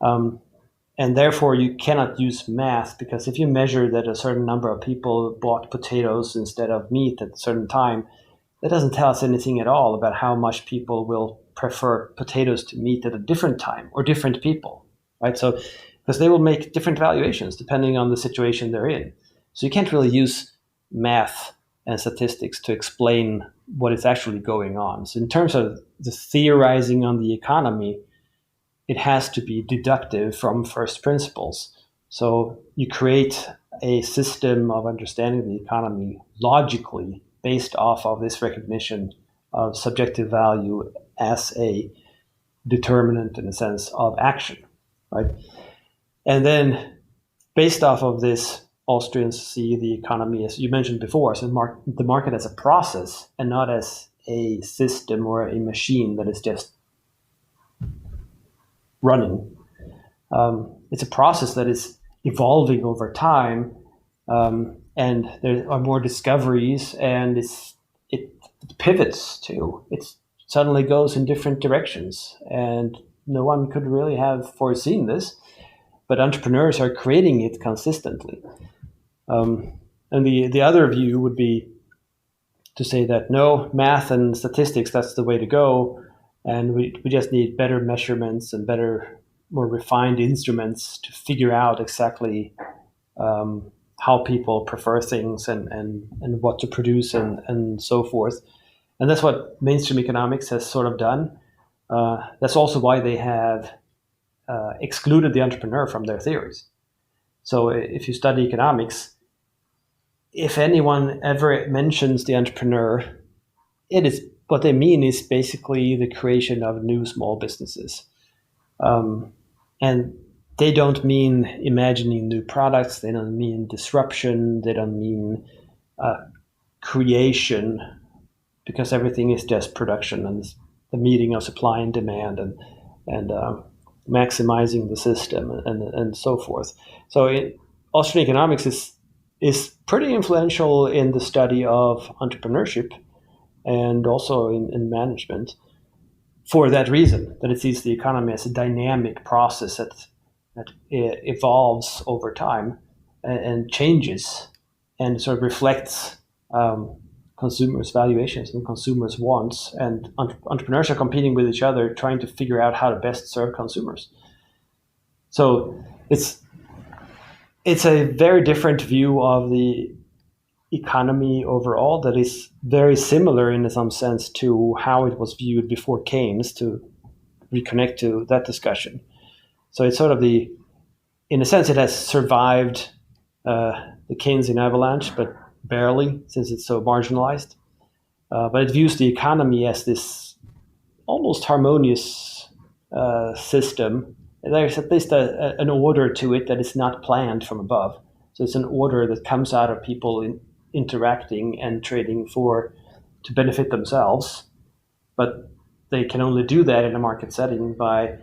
And therefore, you cannot use math, because if you measure that a certain number of people bought potatoes instead of meat at a certain time, that doesn't tell us anything at all about how much people will prefer potatoes to meat at a different time or different people, right? So, because they will make different valuations depending on the situation they're in. So you can't really use math and statistics to explain what is actually going on. So in terms of the theorizing on the economy, it has to be deductive from first principles. So you create a system of understanding the economy logically based off of this recognition of subjective value as a determinant, in a sense, of action, right? And then based off of this, Austrians see the economy, as you mentioned before, so the market as a process and not as a system or a machine that is just running. It's a process that is evolving over time, and there are more discoveries, and it pivots too. It suddenly goes in different directions, and no one could really have foreseen this, but entrepreneurs are creating it consistently. And the other view would be to say that no, math and statistics, that's the way to go, and we just need better measurements and better, more refined instruments to figure out exactly how people prefer things and what to produce and so forth. And that's what mainstream economics has sort of done. That's also why they have excluded the entrepreneur from their theories. So if you study economics, if anyone ever mentions the entrepreneur, it is what they mean is basically the creation of new small businesses. And they don't mean imagining new products. They don't mean disruption. They don't mean creation, because everything is just production and the meeting of supply and demand and maximizing the system and so forth. So Austrian economics is pretty influential in the study of entrepreneurship and also in management, for that reason, that it sees the economy as a dynamic process that evolves over time and changes and sort of reflects consumers' valuations and consumers' wants, and entrepreneurs are competing with each other, trying to figure out how to best serve consumers. So it's a very different view of the economy overall that is very similar in some sense to how it was viewed before Keynes, to reconnect to that discussion. So it's sort of in a sense, it has survived the Keynesian avalanche, but barely, since it's so marginalized. But it views the economy as this almost harmonious system. There's at least an order to it that is not planned from above. So it's an order that comes out of people interacting and trading to benefit themselves. But they can only do that in a market setting by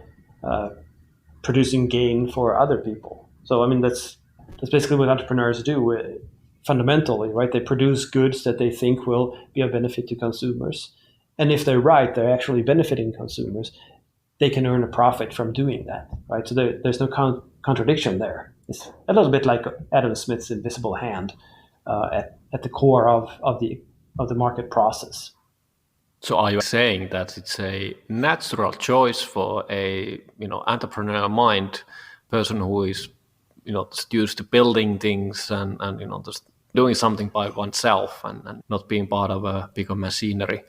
producing gain for other people. So, I mean, that's basically what entrepreneurs do fundamentally, right? They produce goods that they think will be of benefit to consumers. And if they're right, they're actually benefiting consumers. they can earn a profit from doing that, right? So there's no contradiction there. It's a little bit like Adam Smith's invisible hand at the core of the market process. So are you saying that it's a natural choice for a entrepreneur mind person who is just used to building things and just doing something by oneself and not being part of a bigger machinery?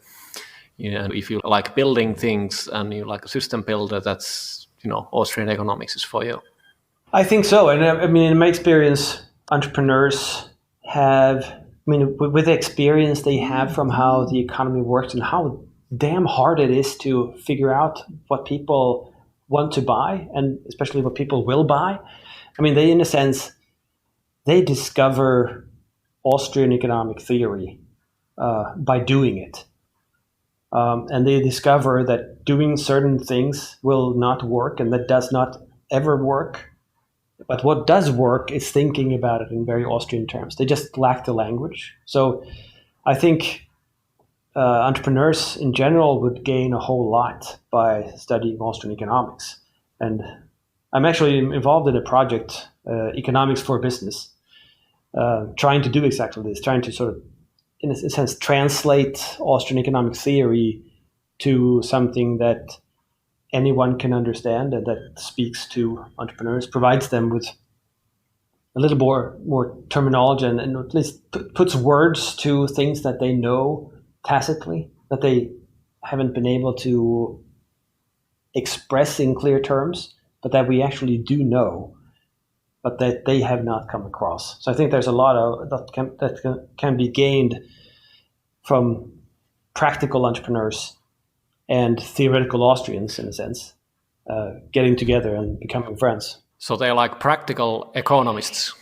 And if you like building things and you like a system builder, that's Austrian economics is for you. I think so. And I mean, in my experience, entrepreneurs have, with the experience they have from how the economy works and how damn hard it is to figure out what people want to buy and especially what people will buy. I mean, they, in a sense, they discover Austrian economic theory by doing it. And they discover that doing certain things will not work and that does not ever work. But what does work is thinking about it in very Austrian terms. They just lack the language. So I think entrepreneurs in general would gain a whole lot by studying Austrian economics. And I'm actually involved in a project, Economics for Business, trying to do exactly this, trying to sort of, in a sense, translate Austrian economic theory to something that anyone can understand and that speaks to entrepreneurs, provides them with a little more terminology and at least puts words to things that they know tacitly, that they haven't been able to express in clear terms, but that we actually do know, but that they have not come across. So I think there's a lot of that can be gained from practical entrepreneurs and theoretical Austrians, in a sense, getting together and becoming friends. So they're like practical economists.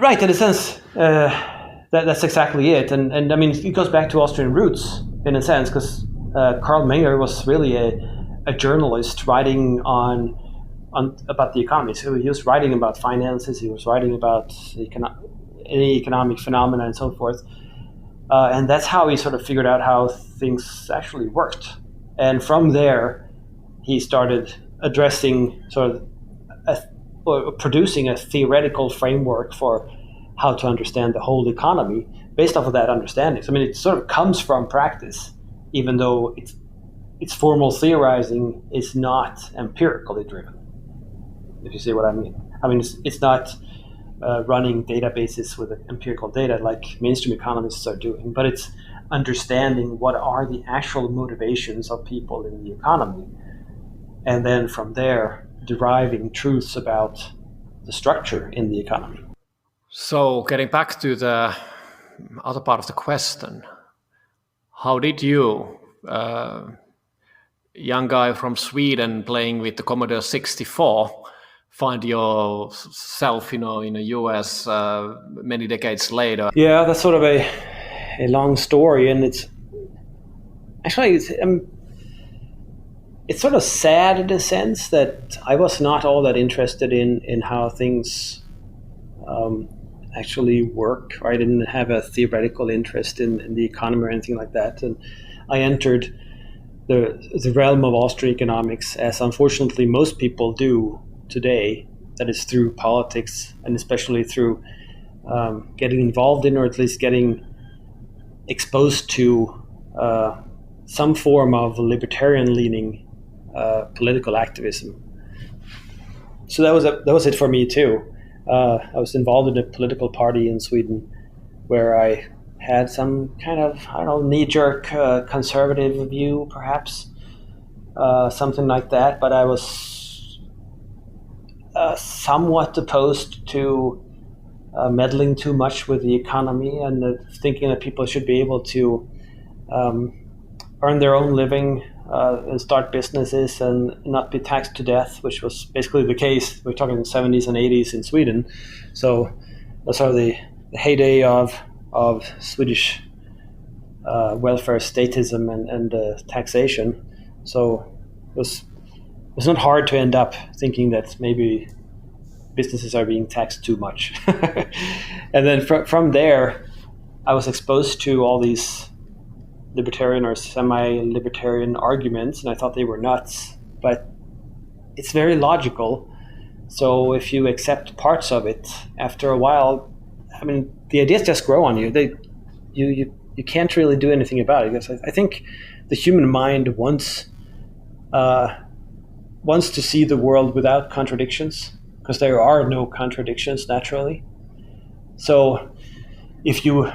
Right, in a sense, that's exactly it. And I mean, it goes back to Austrian roots, in a sense, because Karl Menger was really a journalist writing on about the economy. So he was writing about finances, he was writing about any economic phenomena and so forth. And that's how he sort of figured out how things actually worked. And from there, he started addressing or producing a theoretical framework for how to understand the whole economy based off of that understanding. So, I mean, it sort of comes from practice, even though its formal theorizing is not empirically driven, if you see what I mean. I mean, it's not running databases with empirical data like mainstream economists are doing, but it's understanding what are the actual motivations of people in the economy, and then from there deriving truths about the structure in the economy. So getting back to the other part of the question, how did you, young guy from Sweden playing with the Commodore 64, find yourself, in the US many decades later? Yeah, that's sort of a long story, and it's actually it's sort of sad in a sense that I was not all that interested in how things actually work. I didn't have a theoretical interest in the economy or anything like that, and I entered the realm of Austrian economics, as unfortunately most people do today. That is through politics, and especially through getting involved in, or at least getting exposed to some form of libertarian-leaning political activism. So that was it for me too. I was involved in a political party in Sweden where I had some kind of, knee-jerk conservative view, perhaps, something like that. But I was somewhat opposed to meddling too much with the economy and thinking that people should be able to earn their own living and start businesses and not be taxed to death, which was basically the case. We're talking the 70s and 80s in Sweden. So those are the heyday of Swedish welfare statism and taxation. So it was not hard to end up thinking that maybe businesses are being taxed too much. And then from there, I was exposed to all these libertarian or semi-libertarian arguments, and I thought they were nuts. But it's very logical. So if you accept parts of it, after a while, I mean, the ideas just grow on you. You can't really do anything about it. Because I think the human mind wants to see the world without contradictions, because there are no contradictions naturally. So if you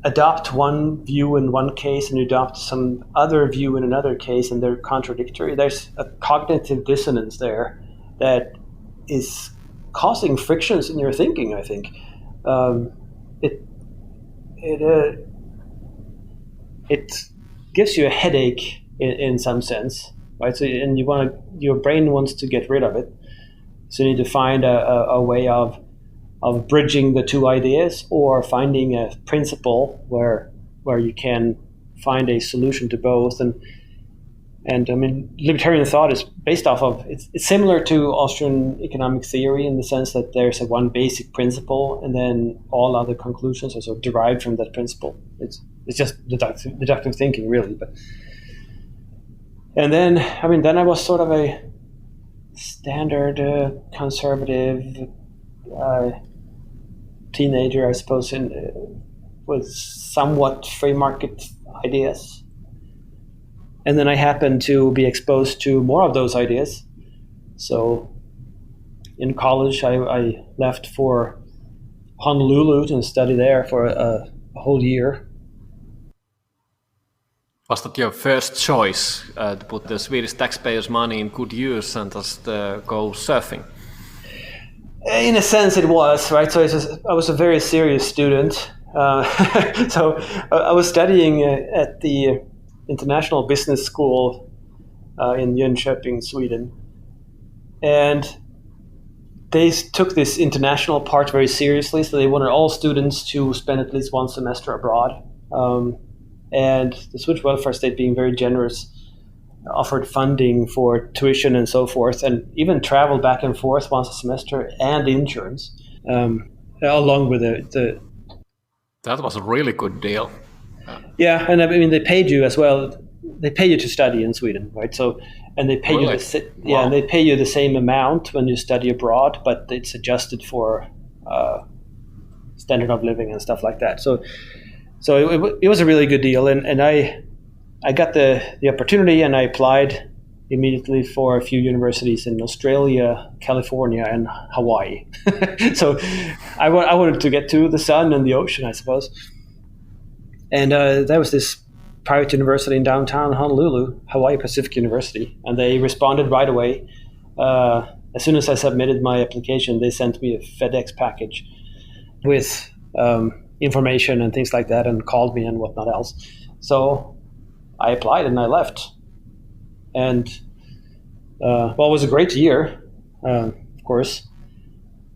adopt one view in one case and you adopt some other view in another case and they're contradictory, there's a cognitive dissonance there that is causing frictions in your thinking, I think. It gives you a headache in some sense, right? So, and your brain wants to get rid of it. So you need to find a way of bridging the two ideas, or finding a principle where you can find a solution to both. And I mean, libertarian thought is based off of, it's similar to Austrian economic theory in the sense that there's one basic principle and then all other conclusions are sort of derived from that principle. It's just deductive thinking, really. But and then I was sort of a standard conservative teenager, I suppose, with somewhat free market ideas. And then I happened to be exposed to more of those ideas. So in college, I left for Honolulu and study there for a whole year. Was that your first choice, to put the Swedish taxpayers' money in good use and just go surfing? In a sense, it was, right? So I was a very serious student. So I was studying at the International Business School in Jönköping, Sweden. And they took this international part very seriously, so they wanted all students to spend at least one semester abroad. And the Swedish welfare state, being very generous, offered funding for tuition and so forth, and even travel back and forth once a semester, and insurance, along with the... That was a really good deal. Yeah, and I mean, they paid you as well. They pay you to study in Sweden, right? So, and they pay you and they pay you the same amount when you study abroad, but it's adjusted for standard of living and stuff like that. So it was a really good deal, and I got the opportunity, and I applied immediately for a few universities in Australia, California, and Hawaii. So I wanted to get to the sun and the ocean, I suppose. And there was this private university in downtown Honolulu, Hawaii Pacific University, and they responded right away. As soon as I submitted my application, they sent me a FedEx package with information and things like that, and called me and whatnot else. So I applied and I left. And it was a great year, of course.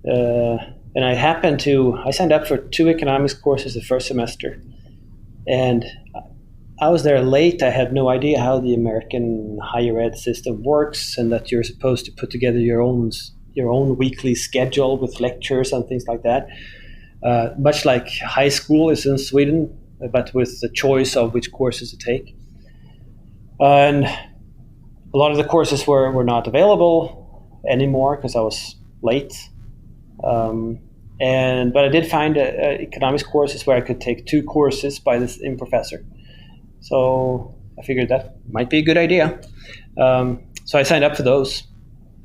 And I signed up for 2 economics courses the first semester. And I was there late. I had no idea how the American higher ed system works, and that you're supposed to put together your own weekly schedule with lectures and things like that. Much like high school is in Sweden, but with the choice of which courses to take. And a lot of the courses were not available anymore because I was late. But I did find economics courses where I could take 2 courses by the same professor. So I figured that might be a good idea. So I signed up for those,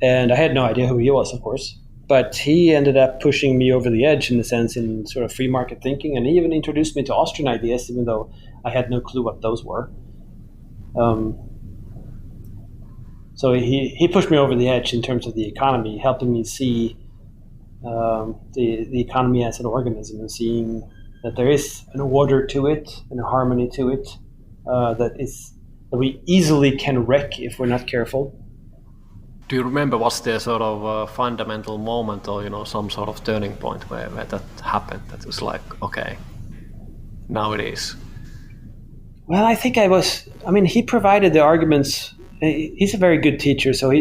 and I had no idea who he was, of course. But he ended up pushing me over the edge, in a sense, in sort of free market thinking, and he even introduced me to Austrian ideas, even though I had no clue what those were. So he pushed me over the edge in terms of the economy, helping me see the economy as an organism, and seeing that there is an order to it and a harmony to it that we easily can wreck if we're not careful. Do you remember, was there sort of a fundamental moment, or some sort of turning point where that happened? That was like, okay, now it is. Well, I think he provided the arguments. He's a very good teacher, so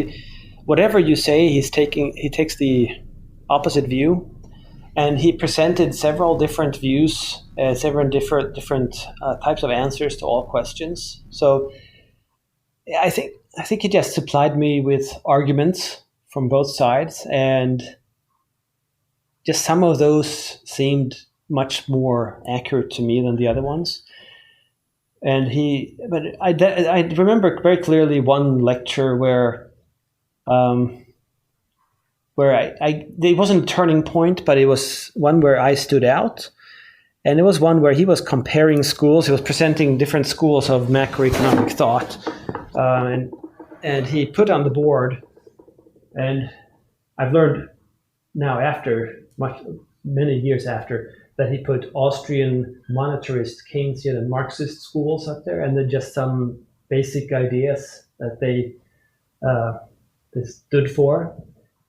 whatever you say, he takes the opposite view, and he presented several different views, several different types of answers to all questions. So I think I think he just supplied me with arguments from both sides, and just some of those seemed much more accurate to me than the other ones. But I remember very clearly one lecture where it wasn't a turning point, but it was one where I stood out. And it was one where he was comparing schools. He was presenting different schools of macroeconomic thought. And he put on the board, and I've learned now many years after, that he put Austrian monetarist, Keynesian, and Marxist schools up there, and then just some basic ideas that they stood for.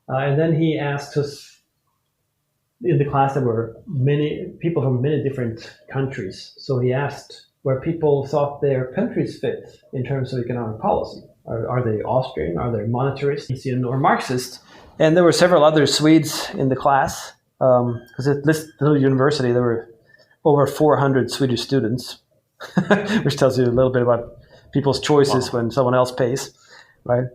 And then he asked us, in the class there were many people from many different countries. So he asked where people thought their countries fit in terms of economic policy. Are they Austrian? Are they monetarist, Keynesian, or Marxist? And there were several other Swedes in the class. Because at this little university, there were over 400 Swedish students, which tells you a little bit about people's choices when someone else pays, right?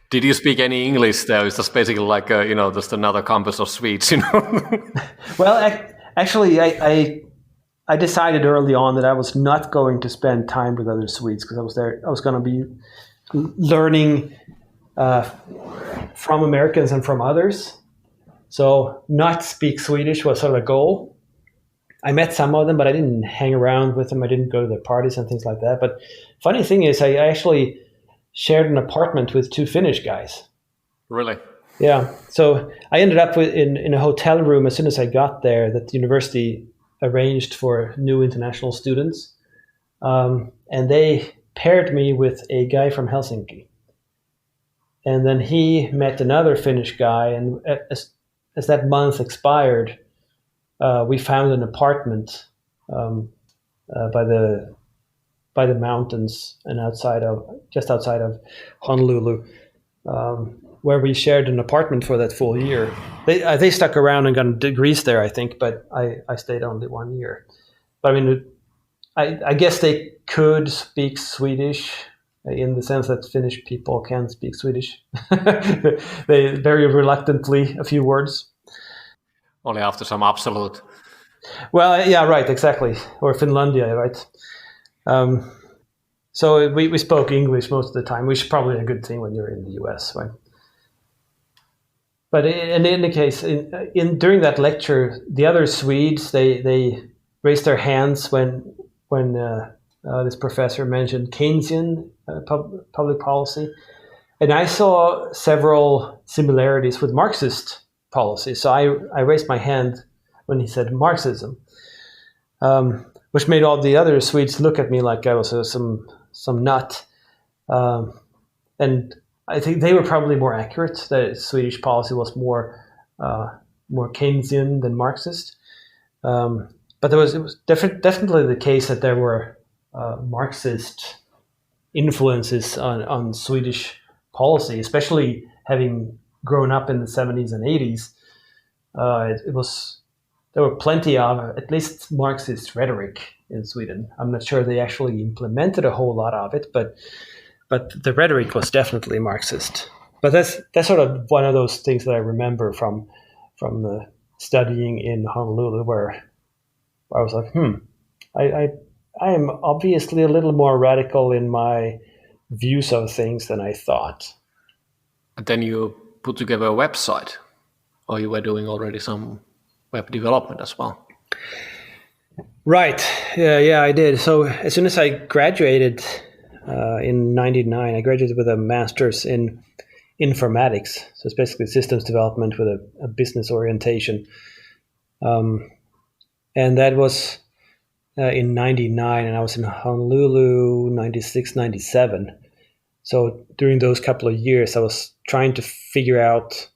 Did you speak any English there? It's just basically like, just another campus of Swedes, Well, actually, I decided early on that I was not going to spend time with other Swedes because I was going to be learning from Americans and from others. So not speak Swedish was sort of a goal. I met some of them, but I didn't hang around with them. I didn't go to their parties and things like that. But funny thing is, I actually shared an apartment with two Finnish guys. Really? Yeah. So I ended up in a hotel room as soon as I got there that the university arranged for new international students. And they paired me with a guy from Helsinki. And then he met another Finnish guy, and as that month expired, we found an apartment by the mountains and just outside of Honolulu, where we shared an apartment for that full year. They stuck around and got degrees there, I think, but I stayed only 1 year. But I mean, I guess they could speak Swedish, in the sense that Finnish people can speak Swedish. They very reluctantly, a few words. Only after some absolute. Well, yeah, right, exactly. Or Finlandia, right? So we spoke English most of the time, which is probably a good thing when you're in the US, right? But in any case, during that lecture, the other Swedes, they raised their hands when this professor mentioned Keynesian public policy. And I saw several similarities with Marxist policy. So I raised my hand when he said Marxism, which made all the other Swedes look at me like I was some nut. And I think they were probably more accurate, that Swedish policy was more Keynesian than Marxist. But it was definitely the case that there were Marxist influences on Swedish policy, especially having grown up in the 70s and 80s. There were plenty of at least Marxist rhetoric in Sweden. I'm not sure they actually implemented a whole lot of it, but the rhetoric was definitely Marxist. But that's sort of one of those things that I remember from studying in Honolulu, where I was like, I am obviously a little more radical in my views of things than I thought. And then you put together a website, or you were doing already some web development as well? Right. Yeah, I did. So as soon as I graduated in 99, I graduated with a master's in informatics. So it's basically systems development with a business orientation. And that was in 99, and I was in Honolulu 96, 97. So during those couple of years, I was trying to figure out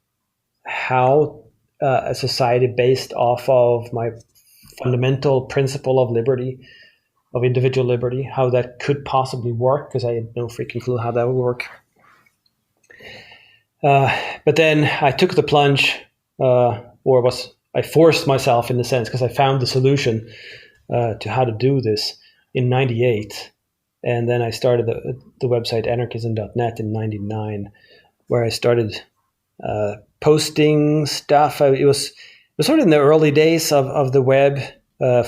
how a society based off of my fundamental principle of liberty, of individual liberty, how that could possibly work, because I had no freaking clue how that would work. But then I took the plunge, I forced myself in a sense, because I found the solution to how to do this in 98. And then I started the website anarchism.net in '99, where I started posting stuff. It was sort of in the early days of the web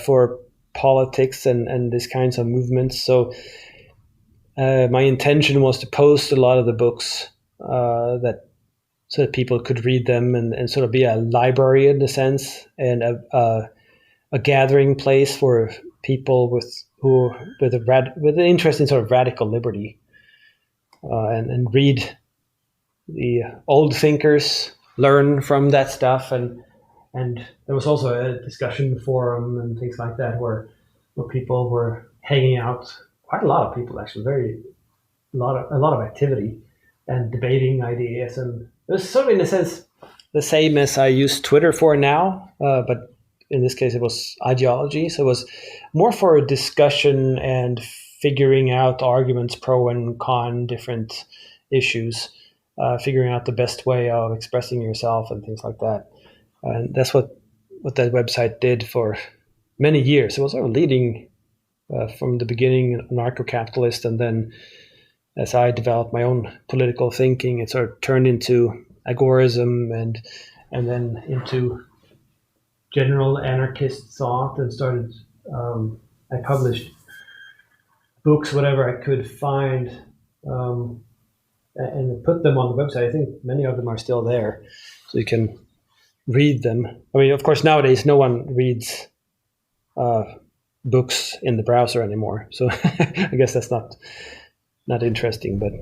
for politics and these kinds of movements. So my intention was to post a lot of the books so that people could read them and sort of be a library in a sense, and a gathering place for people with an interest in sort of radical liberty, and read the old thinkers, learn from that stuff, and there was also a discussion forum and things like that where people were hanging out. Quite a lot of people, actually, a lot of activity and debating ideas, and it was sort of in a sense the same as I use Twitter for now, but in this case it was ideology. So it was more for a discussion and figuring out arguments pro and con different issues, figuring out the best way of expressing yourself and things like that. And that's what that website did for many years. It was sort of leading from the beginning anarcho-capitalist, and then as I developed my own political thinking, it sort of turned into agorism and then into general anarchist thought, and started. I published books, whatever I could find, and put them on the website. I think many of them are still there, so you can read them. I mean, of course, nowadays no one reads books in the browser anymore, so I guess that's not interesting. But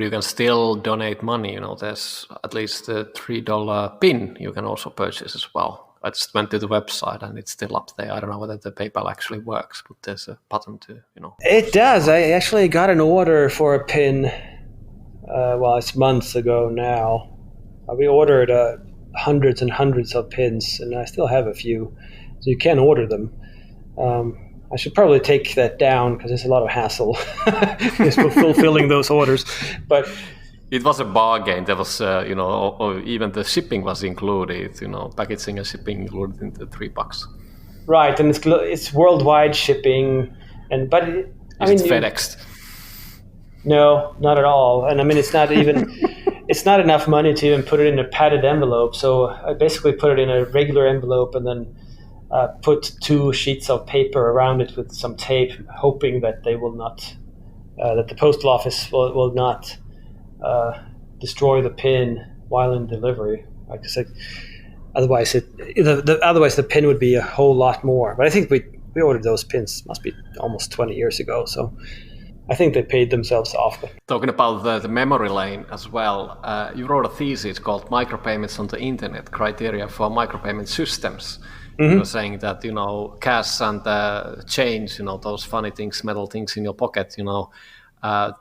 you can still donate money. There's at least a $3 pin you can also purchase as well. I just went to the website and it's still up there. I don't know whether the PayPal actually works, but there's a button to. It does. I actually got an order for a pin. It's months ago now. We ordered hundreds and hundreds of pins, and I still have a few, so you can order them. I should probably take that down because there's a lot of hassle fulfilling those orders. But it was a bargain. There was, or even the shipping was included. Packaging and shipping included in the $3. Right, and it's worldwide shipping, but it's FedExed. No, not at all. And I mean, it's not even. It's not enough money to even put it in a padded envelope. So I basically put it in a regular envelope and then put 2 sheets of paper around it with some tape, hoping that they will not, that the postal office will not destroy the pin while in delivery. Like I said, otherwise the pin would be a whole lot more. But I think we ordered those pins, must be almost 20 years ago. So I think they paid themselves off. Talking about the memory lane as well, you wrote a thesis called Micropayments on the Internet, Criteria for Micropayment Systems. Mm-hmm. You were saying that, cash and change, those funny things, metal things in your pocket,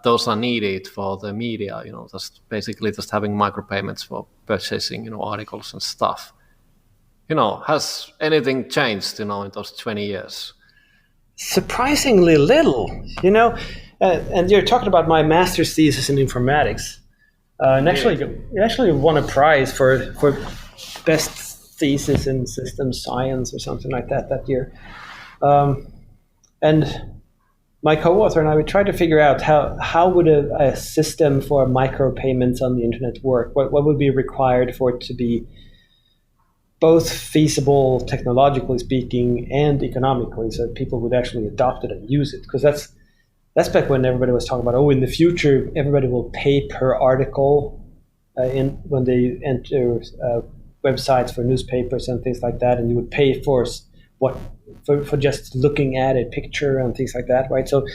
those are needed for the media, just basically just having micropayments for purchasing, articles and stuff. Has anything changed, in those 20 years? Surprisingly little, and you're talking about my master's thesis in informatics. And actually won a prize for best thesis in systems science or something like that year. And my co-author and I, we tried to figure out how would a system for micropayments on the internet work? What would be required for it to be both feasible, technologically speaking, and economically, so that people would actually adopt it and use it? Because that's back when everybody was talking about, in the future, everybody will pay per article when they enter websites for newspapers and things like that, and you would pay for just looking at a picture and things like that, right? So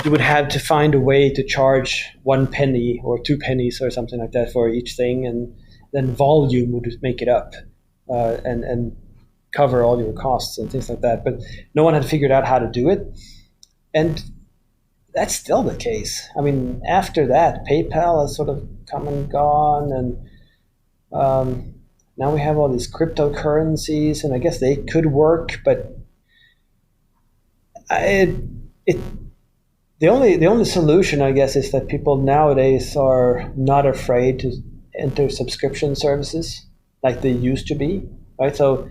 you would have to find a way to charge 1 penny or 2 pennies or something like that for each thing, and then volume would make it up and cover all your costs and things like that. But no one had figured out how to do it, and that's still the case. I mean, after that, PayPal has sort of come and gone, and now we have all these cryptocurrencies, and I guess they could work, but the only solution, I guess, is that people nowadays are not afraid to enter subscription services like they used to be, right? So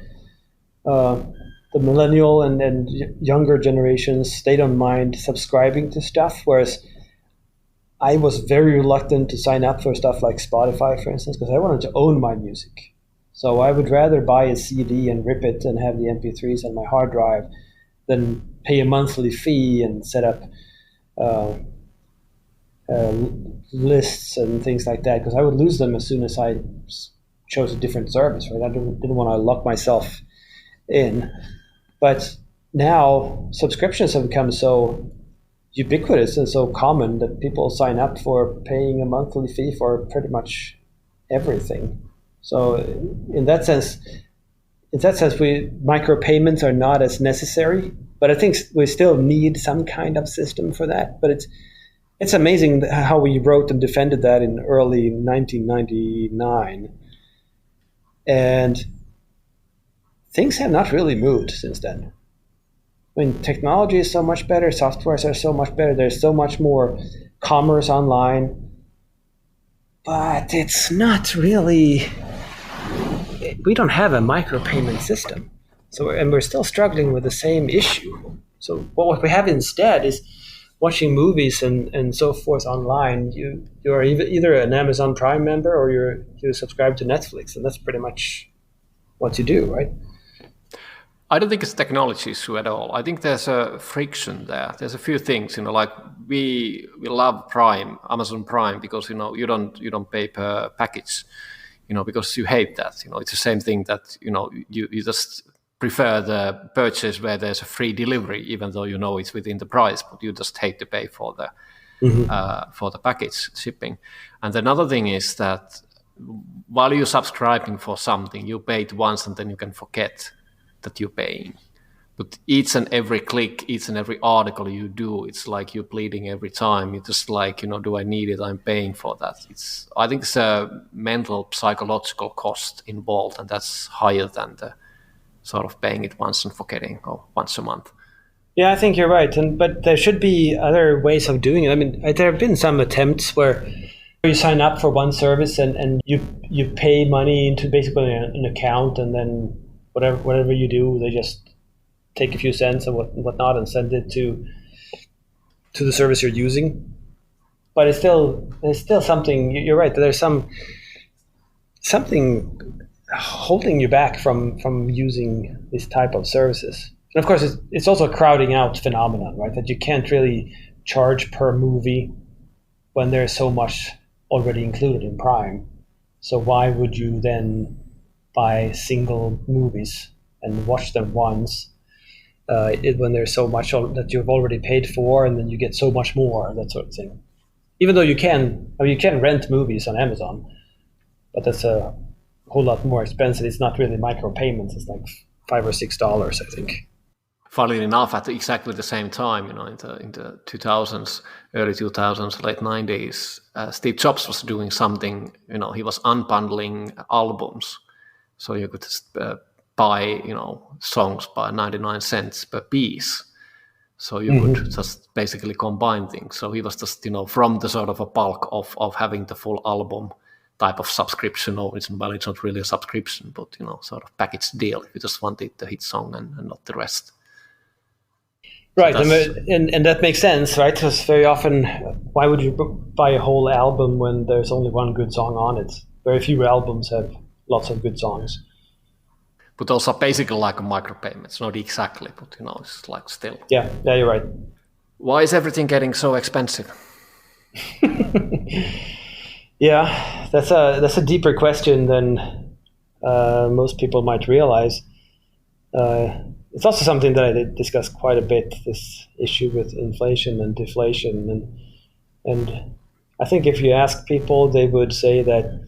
the millennial and younger generations, they don't mind subscribing to stuff, whereas I was very reluctant to sign up for stuff like Spotify, for instance, because I wanted to own my music. So I would rather buy a CD and rip it and have the MP3s on my hard drive than pay a monthly fee and set up lists and things like that, because I would lose them as soon as I chose a different service, right? I didn't want to lock myself in. But now subscriptions have become so ubiquitous and so common that people sign up for paying a monthly fee for pretty much everything. So in that sense, micropayments are not as necessary. But I think we still need some kind of system for that. But it's amazing how we wrote and defended that in early 1999. And things have not really moved since then. I mean, technology is so much better, softwares are so much better, there's so much more commerce online, but it's not really, we don't have a micropayment system. And we're still struggling with the same issue. So what we have instead is watching movies and so forth online. You're either an Amazon Prime member or you subscribe to Netflix, and that's pretty much what you do, right? I don't think it's technology issue at all. I think there's a friction there. There's a few things, like we love Prime, Amazon Prime, because you don't pay per package, because you hate that. It's the same thing that you just prefer the purchase where there's a free delivery, even though it's within the price, but you just hate to pay for the package shipping. And another thing is that while you're subscribing for something, you pay it once and then you can forget that you're paying. But each and every click, each and every article you do, it's like you're bleeding every time. You're just like, do I need it? I'm paying for that. I think it's a mental, psychological cost involved, and that's higher than the sort of paying it once and forgetting, or once a month. Yeah, I think you're right. But there should be other ways of doing it. I mean, there have been some attempts where you sign up for one service and you pay money into basically an account, and then whatever you do, they just take a few cents and whatnot and send it to the service you're using. But there's still something. You're right. There's something holding you back from using this type of services. And of course, it's also a crowding out phenomenon, right? That you can't really charge per movie when there's so much already included in Prime. So why would you then buy single movies and watch them once when there's so much that you've already paid for, and then you get so much more, that sort of thing. Even though you can rent movies on Amazon, but that's a whole lot more expensive. It's not really micropayments. It's like $5 or $6, I think. Funnily enough, at exactly the same time, in the 2000s, early 2000s, late 90s, Steve Jobs was doing something. He was unbundling albums. So you could just buy, songs by 99 cents per piece. So you could just basically combine things. So he was just, from the sort of a bulk of having the full album type of subscription, or it's not really a subscription, but, sort of package deal. If you just wanted the hit song and not the rest. Right, and that makes sense, right? Because very often, why would you buy a whole album when there's only one good song on it? Very few albums have lots of good songs. But also basically like a micropayment. It's not exactly, but it's like still. Yeah, you're right. Why is everything getting so expensive? Yeah, that's a deeper question than most people might realize. It's also something that I did discuss quite a bit, this issue with inflation and deflation. And I think if you ask people, they would say that,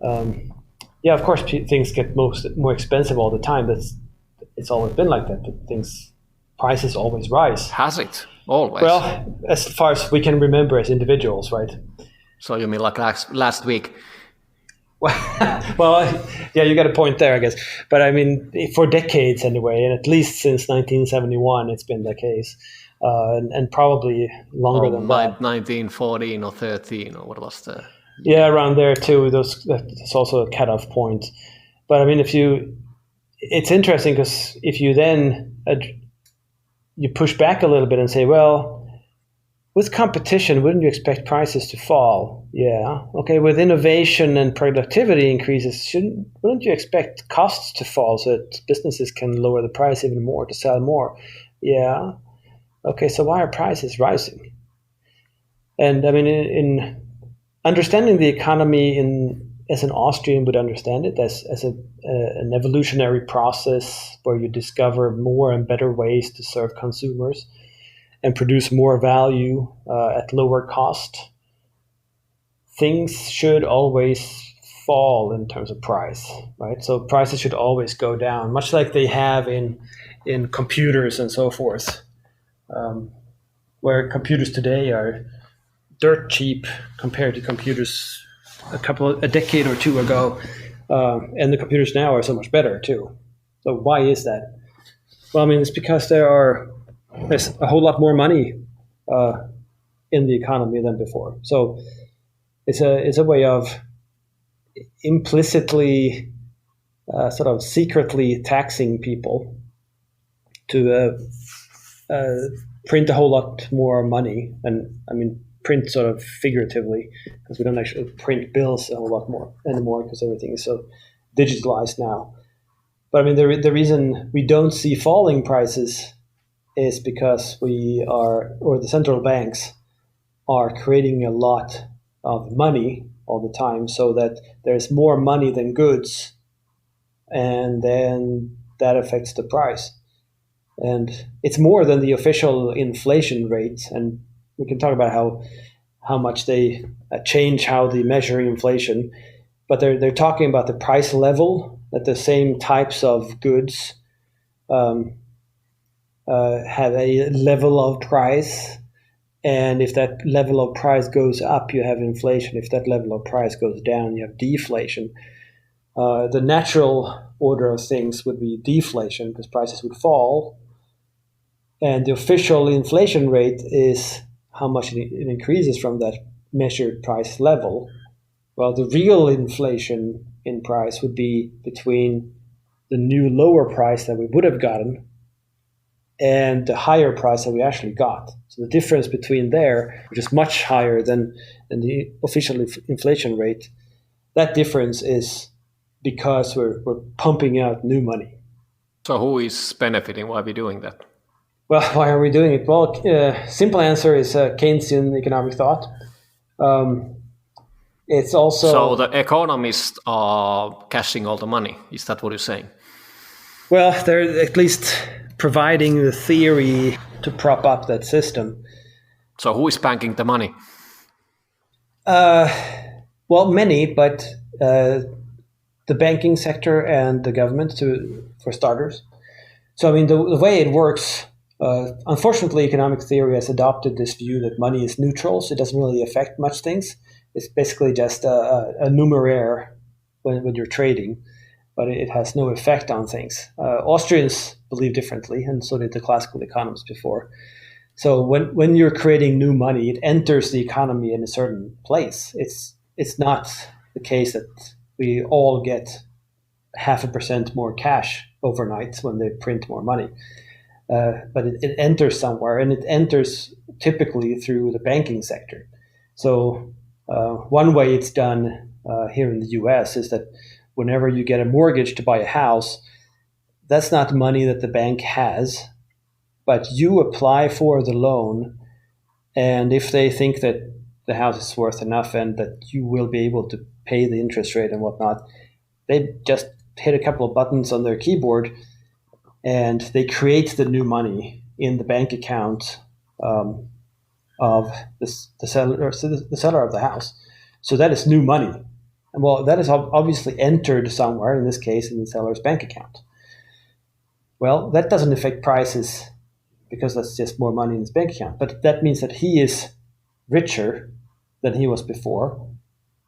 of course, things get more expensive all the time. It's always been like that. Prices always rise. Has it? Always? Well, as far as we can remember as individuals, right? So you mean like last week? Well, yeah, you got a point there, I guess. But I mean, for decades anyway, and at least since 1971, it's been the case, and probably longer than that. 1914 or 13, or what was the? Yeah, around there too. That's also a cutoff point. But I mean, if you it's interesting because if you then you push back a little bit and say, well, with competition, wouldn't you expect prices to fall? Yeah. Okay. With innovation and productivity increases, wouldn't you expect costs to fall so that businesses can lower the price even more to sell more? Yeah. Okay. So why are prices rising? And I mean, in understanding the economy as an Austrian would understand it, as an evolutionary process where you discover more and better ways to serve consumers and produce more value at lower cost, things should always fall in terms of price, right? So prices should always go down, much like they have in computers and so forth, where computers today are dirt cheap compared to computers a decade or two ago, and the computers now are so much better too. So why is that? Well, I mean, it's because there's a whole lot more money in the economy than before. So it's a way of implicitly, sort of secretly taxing people to print a whole lot more money. And I mean, print sort of figuratively, because we don't actually print bills a whole lot more anymore because everything is so digitalized now. But I mean, the reason we don't see falling prices is because the central banks are creating a lot of money all the time, so that there's more money than goods, and then that affects the price. And it's more than the official inflation rate, and we can talk about how much they change how they measure inflation, but they're talking about the price level, that the same types of goods have a level of price, and if that level of price goes up, you have inflation. If that level of price goes down, you have deflation. The natural order of things would be deflation, because prices would fall, and the official inflation rate is how much it increases from that measured price level. Well, the real inflation in price would be between the new lower price that we would have gotten and the higher price that we actually got. So the difference between there, which is much higher than the official inflation rate, that difference is because we're pumping out new money. So who is benefiting? Why are we doing that? Well, why are we doing it? Well, simple answer is Keynesian economic thought. It's also... So the economists are cashing all the money. Is that what you're saying? Well, they're at least providing the theory to prop up that system. So who is banking the money? Well, many, but the banking sector and the government, for starters. So, I mean, the way it works, unfortunately, economic theory has adopted this view that money is neutral, so it doesn't really affect much things. It's basically just a numeraire when you're trading, but it has no effect on things. Austrians believe differently, and so did the classical economists before. So when you're creating new money, it enters the economy in a certain place. It's not the case that we all get 0.5% more cash overnight when they print more money. But it enters somewhere, and it enters typically through the banking sector. So one way it's done here in the US is that whenever you get a mortgage to buy a house, that's not money that the bank has, but you apply for the loan, and if they think that the house is worth enough and that you will be able to pay the interest rate and whatnot, they just hit a couple of buttons on their keyboard and they create the new money in the bank account of the seller of the house. So that is new money. And well, that is obviously entered somewhere, in this case in the seller's bank account. Well, that doesn't affect prices because that's just more money in his bank account. But that means that he is richer than he was before.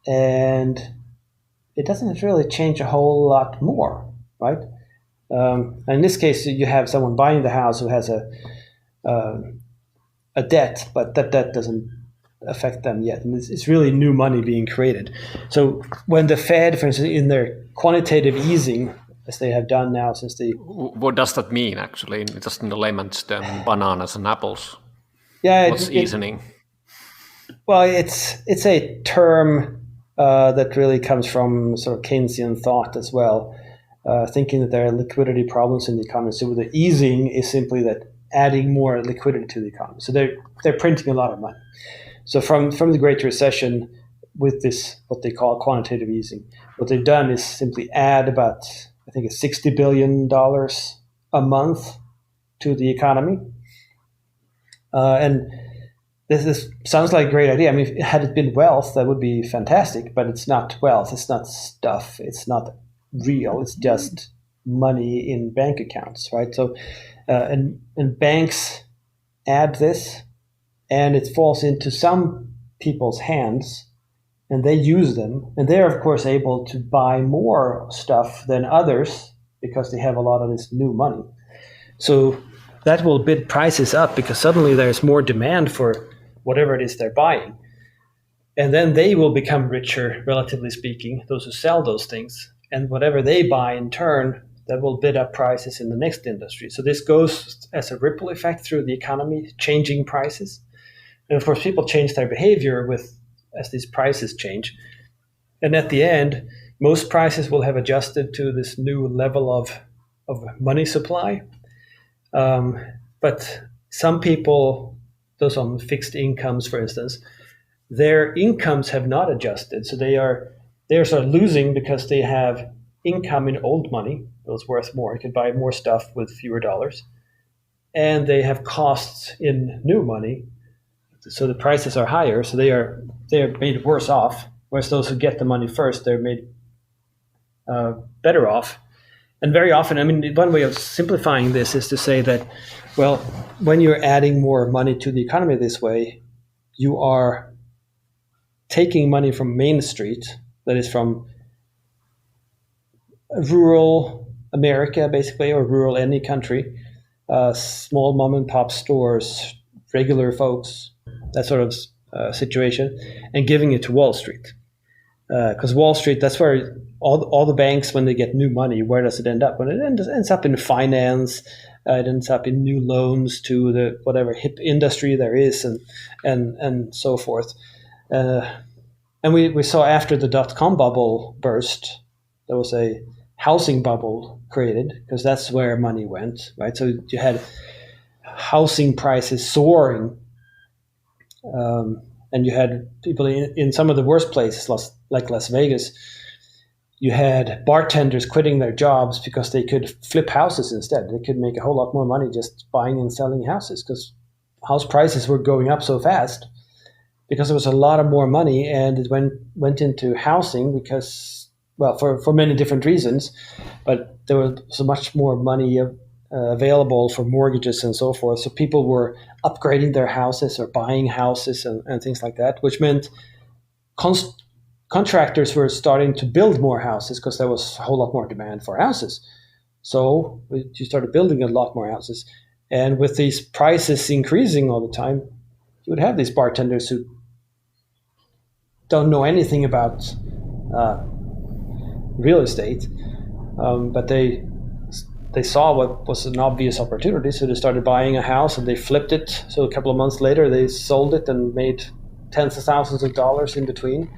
And it doesn't really change a whole lot more, right? And in this case, you have someone buying the house who has a debt, but that debt doesn't affect them yet. And it's really new money being created. So when the Fed, for instance, in their quantitative easing as they have done now since the... What does that mean, actually, just in the layman's term, bananas and apples? Yeah, what's easing? Well, it's a term that really comes from sort of Keynesian thought as well, thinking that there are liquidity problems in the economy. So the easing is simply that adding more liquidity to the economy. So they're printing a lot of money. So from the Great Recession, with this what they call quantitative easing, what they've done is simply add about, I think it's $60 billion a month to the economy, and this sounds like a great idea. I mean, had it been wealth, that would be fantastic, but it's not wealth. It's not stuff. It's not real. It's just money in bank accounts, right? So, and banks add this, and it falls into some people's hands, and they use them, and they're of course able to buy more stuff than others because they have a lot of this new money. So that will bid prices up because suddenly there's more demand for whatever it is they're buying. And then they will become richer, relatively speaking, those who sell those things. And whatever they buy in turn, that will bid up prices in the next industry. So this goes as a ripple effect through the economy, changing prices. And of course, people change their behavior as these prices change. And at the end, most prices will have adjusted to this new level of money supply. But some people, those on fixed incomes, for instance, their incomes have not adjusted. So they're sort of losing because they have income in old money that was worth more. You could buy more stuff with fewer dollars. And they have costs in new money. So the prices are higher. So they are made worse off. Whereas those who get the money first, they're made better off. And very often, I mean, one way of simplifying this is to say that, well, when you're adding more money to the economy this way, you are taking money from Main Street, that is from rural America, basically, or rural any country, small mom and pop stores, regular folks, that sort of situation, and giving it to Wall Street. Because Wall Street, that's where all the banks, when they get new money, where does it end up? When it ends up in finance, it ends up in new loans to the whatever hip industry there is, and so forth. And we saw after the dot-com bubble burst, there was a housing bubble created because that's where money went, right? So you had housing prices soaring, and you had people in some of the worst places, like Las Vegas. You had bartenders quitting their jobs because they could flip houses instead. They could make a whole lot more money just buying and selling houses because house prices were going up so fast because there was a lot of more money, and it went into housing because, well, for many different reasons, but there was so much more money available for mortgages and so forth. So people were upgrading their houses or buying houses and things like that, which meant contractors were starting to build more houses because there was a whole lot more demand for houses. So you started building a lot more houses. And with these prices increasing all the time, you would have these bartenders who don't know anything about real estate, but they saw what was an obvious opportunity, so they started buying a house and they flipped it. So a couple of months later, they sold it and made tens of thousands of dollars in between.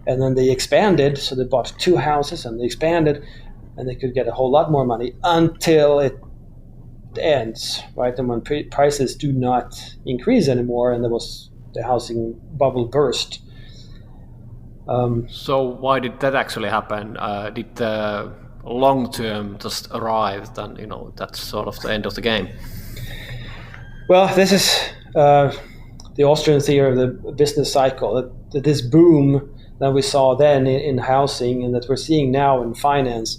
And then they expanded, so they bought two houses and they expanded, and they could get a whole lot more money until it ends, right? And when prices do not increase anymore, and the housing bubble burst. So why did that actually happen? Did the long term just arrive, and that's sort of the end of the game? Well, this is the Austrian theory of the business cycle. That this boom that we saw then in housing and that we're seeing now in finance,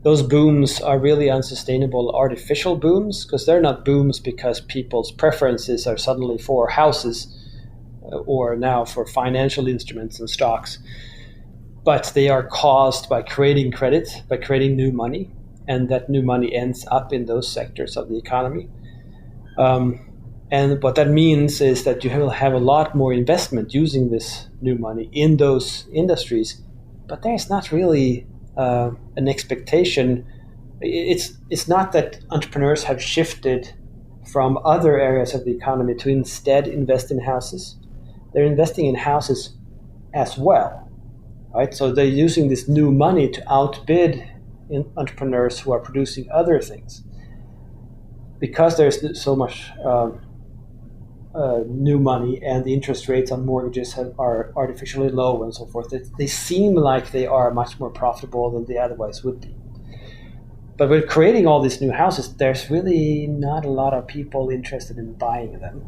those booms are really unsustainable artificial booms, because they're not booms because people's preferences are suddenly for houses or now for financial instruments and stocks. But they are caused by creating credit, by creating new money, and that new money ends up in those sectors of the economy. And what that means is that you will have a lot more investment using this new money in those industries, but there's not really an expectation. It's not that entrepreneurs have shifted from other areas of the economy to instead invest in houses. They're investing in houses as well, right? So they're using this new money to outbid entrepreneurs who are producing other things. Because there's so much new money and the interest rates on mortgages are artificially low and so forth, they seem like they are much more profitable than they otherwise would be. But with creating all these new houses, there's really not a lot of people interested in buying them.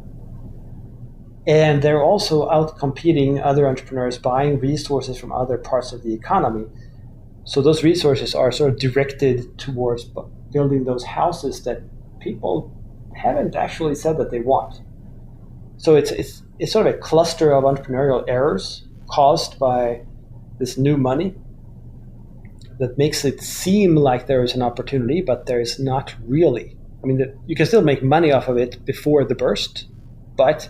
And they're also out competing other entrepreneurs, buying resources from other parts of the economy. So those resources are sort of directed towards building those houses that people haven't actually said that they want. So it's sort of a cluster of entrepreneurial errors caused by this new money that makes it seem like there is an opportunity, but there is not really. I mean, you can still make money off of it before the burst, but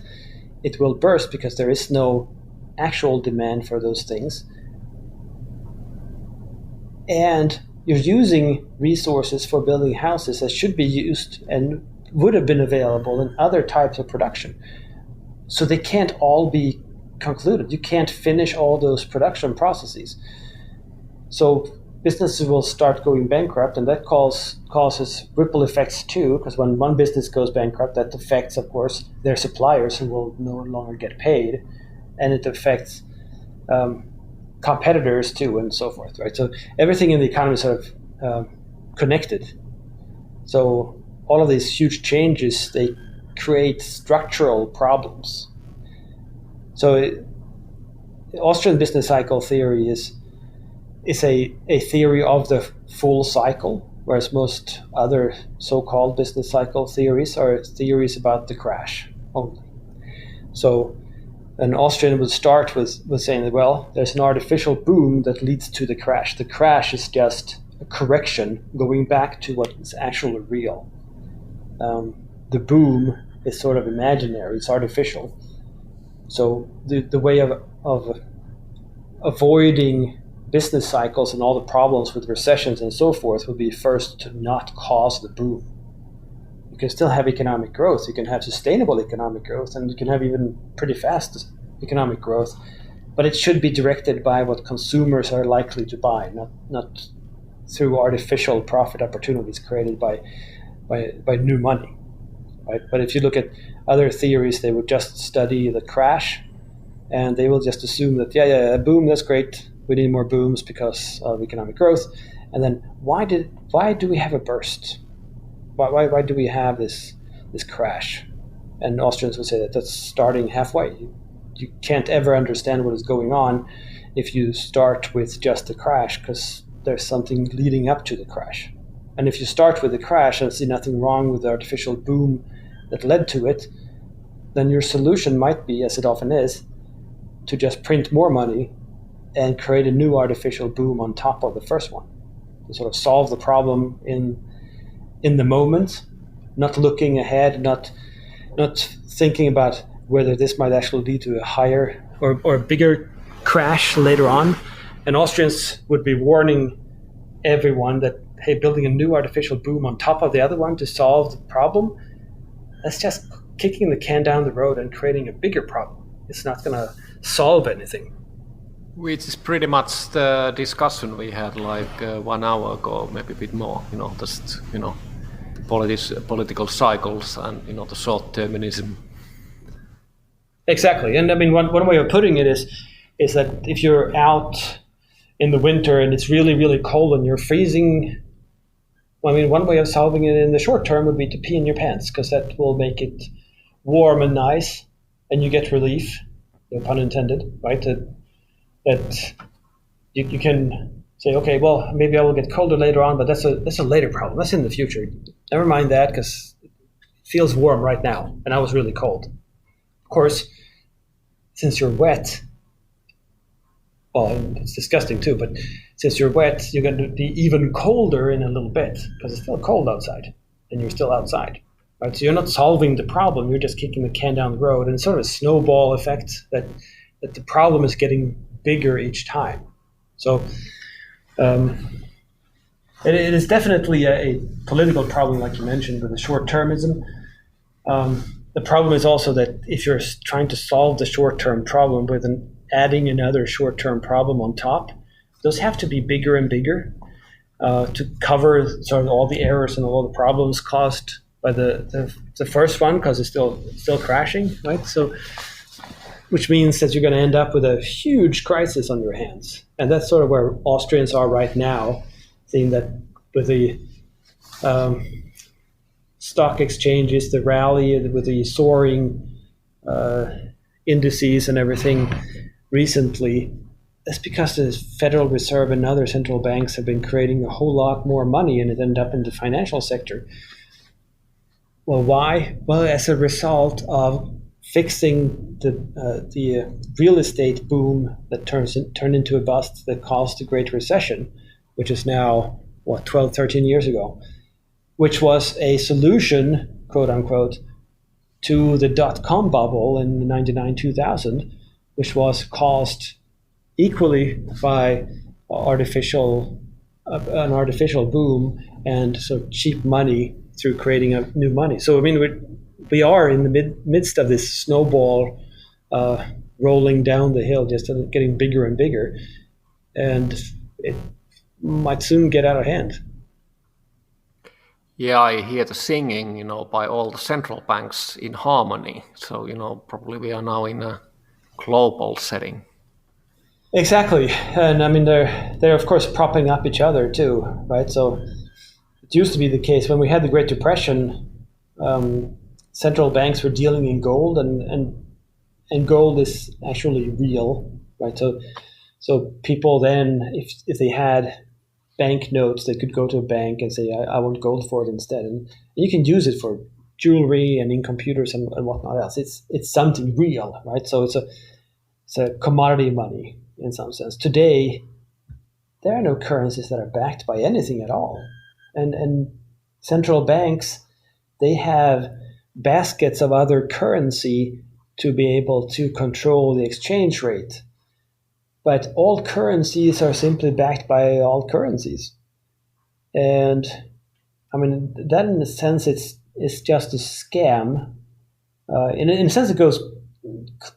it will burst because there is no actual demand for those things. And you're using resources for building houses that should be used and would have been available in other types of production. So they can't all be concluded. You can't finish all those production processes. So businesses will start going bankrupt, and that causes ripple effects too, because when one business goes bankrupt, that affects, of course, their suppliers who will no longer get paid, and it affects competitors too, and so forth, right? So everything in the economy is sort of connected. So all of these huge changes, they create structural problems. So the Austrian business cycle theory is a theory of the full cycle, whereas most other so-called business cycle theories are theories about the crash only. So an Austrian would start with saying that, well, there's an artificial boom that leads to the crash. The crash is just a correction going back to what is actually real. The boom is sort of imaginary, it's artificial. So the way of avoiding business cycles and all the problems with recessions and so forth would be first to not cause the boom. You can still have economic growth, you can have sustainable economic growth, and you can have even pretty fast economic growth, but it should be directed by what consumers are likely to buy, not through artificial profit opportunities created by new money. Right? But if you look at other theories, they would just study the crash, and they will just assume that, a boom, that's great, we need more booms because of economic growth. And then why do we have a burst? Why do we have this crash? And Austrians would say that that's starting halfway. You can't ever understand what is going on if you start with just the crash, because there's something leading up to the crash. And if you start with the crash and see nothing wrong with the artificial boom that led to it, then your solution might be, as it often is, to just print more money and create a new artificial boom on top of the first one, to sort of solve the problem in the moment, not looking ahead, not thinking about whether this might actually lead to a higher or a bigger crash later on. And Austrians would be warning everyone that, hey, building a new artificial boom on top of the other one to solve the problem, that's just kicking the can down the road and creating a bigger problem. It's not going to solve anything. Which is pretty much the discussion we had like 1 hour ago, maybe a bit more, just, political cycles and, the short-termism. Exactly. And I mean, one way of putting it is that if you're out in the winter and it's really, really cold and you're freezing, well, I mean, one way of solving it in the short term would be to pee in your pants, because that will make it warm and nice, and you get relief, no pun intended, right? That you can say, okay, well, maybe I will get colder later on, but that's a later problem. That's in the future. Never mind that, because it feels warm right now, and I was really cold. Of course, since you're wet, well, it's disgusting too, but since you're wet, you're going to be even colder in a little bit, because it's still cold outside, and you're still outside. Right? So you're not solving the problem, you're just kicking the can down the road, and it's sort of a snowball effect that the problem is getting bigger each time. So It is definitely a political problem, like you mentioned, with the short-termism. The problem is also that if you're trying to solve the short-term problem with adding another short-term problem on top, those have to be bigger and bigger to cover sort of all the errors and all the problems caused by the first one, because it's still crashing, right? So, which means that you're going to end up with a huge crisis on your hands, and that's sort of where Austrians are right now, seeing that with the stock exchanges, the rally with the soaring indices and everything recently. That's because the Federal Reserve and other central banks have been creating a whole lot more money, and it ended up in the financial sector. Well, why? Well, as a result of fixing the real estate boom that turned into a bust that caused the Great Recession, which is now, 12, 13 years ago, which was a solution, quote unquote, to the dot-com bubble in 99, 2000, which was caused equally by an artificial boom and so cheap money through creating a new money. So I mean, we are in the midst of this snowball rolling down the hill, just getting bigger and bigger, and it might soon get out of hand. Yeah, I hear the singing, by all the central banks in harmony. So, probably we are now in a global setting. Exactly, and I mean they're of course propping up each other too, right? So it used to be the case when we had the Great Depression, central banks were dealing in gold, and gold is actually real, right? So people then, if they had banknotes, they could go to a bank and say, I want gold for it instead, and you can use it for jewelry and in computers and whatnot else. It's something real, right? So it's a commodity money in some sense. Today, there are no currencies that are backed by anything at all. And central banks, they have baskets of other currency to be able to control the exchange rate. But all currencies are simply backed by all currencies. And I mean, that in a sense, it's just a scam. In a sense, it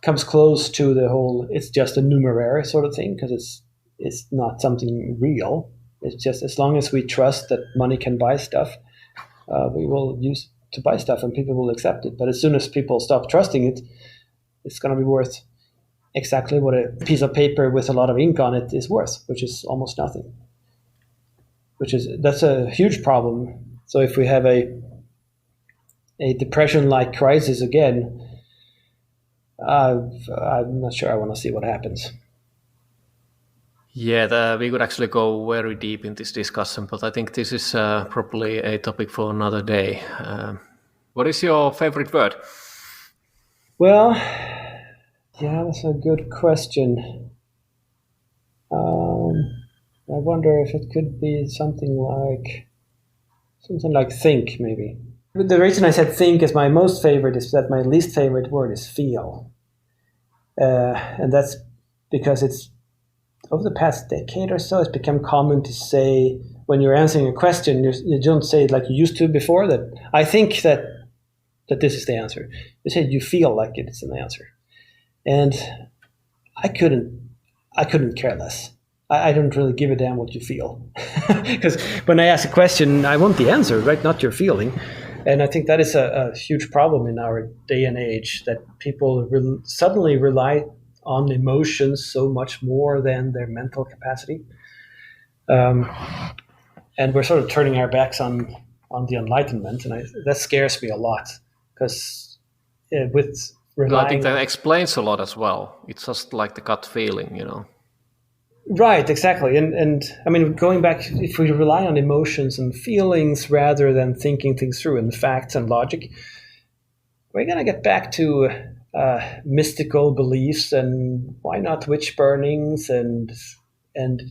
comes close to the whole it's just a numeraire sort of thing, because it's not something real. It's just as long as we trust that money can buy stuff, we will use it to buy stuff and people will accept it. But as soon as people stop trusting it, it's going to be worth exactly what a piece of paper with a lot of ink on it is worth, which is almost nothing. That's a huge problem. So if we have a depression-like crisis again, I'm not sure I want to see what happens. Yeah, we could actually go very deep in this discussion, but I think this is probably a topic for another day. What is your favorite word? Well, yeah, that's a good question. I wonder if it could be something like think, maybe. The reason I said think is my most favorite is that my least favorite word is feel. And that's because it's over the past decade or so, it's become common to say when you're answering a question, you don't say it like you used to before, that I think that this is the answer. You say you feel like it's an answer. And I couldn't care less. I don't really give a damn what you feel. Because when I ask a question, I want the answer, right? Not your feeling. And I think that is a huge problem in our day and age, that people suddenly rely on emotions so much more than their mental capacity. And we're sort of turning our backs on the Enlightenment. And that scares me a lot, because with relying... I think that explains a lot as well. It's just like the gut feeling, Right, exactly. And I mean, going back, if we rely on emotions and feelings rather than thinking things through and facts and logic, we're going to get back to mystical beliefs, and why not witch burnings, and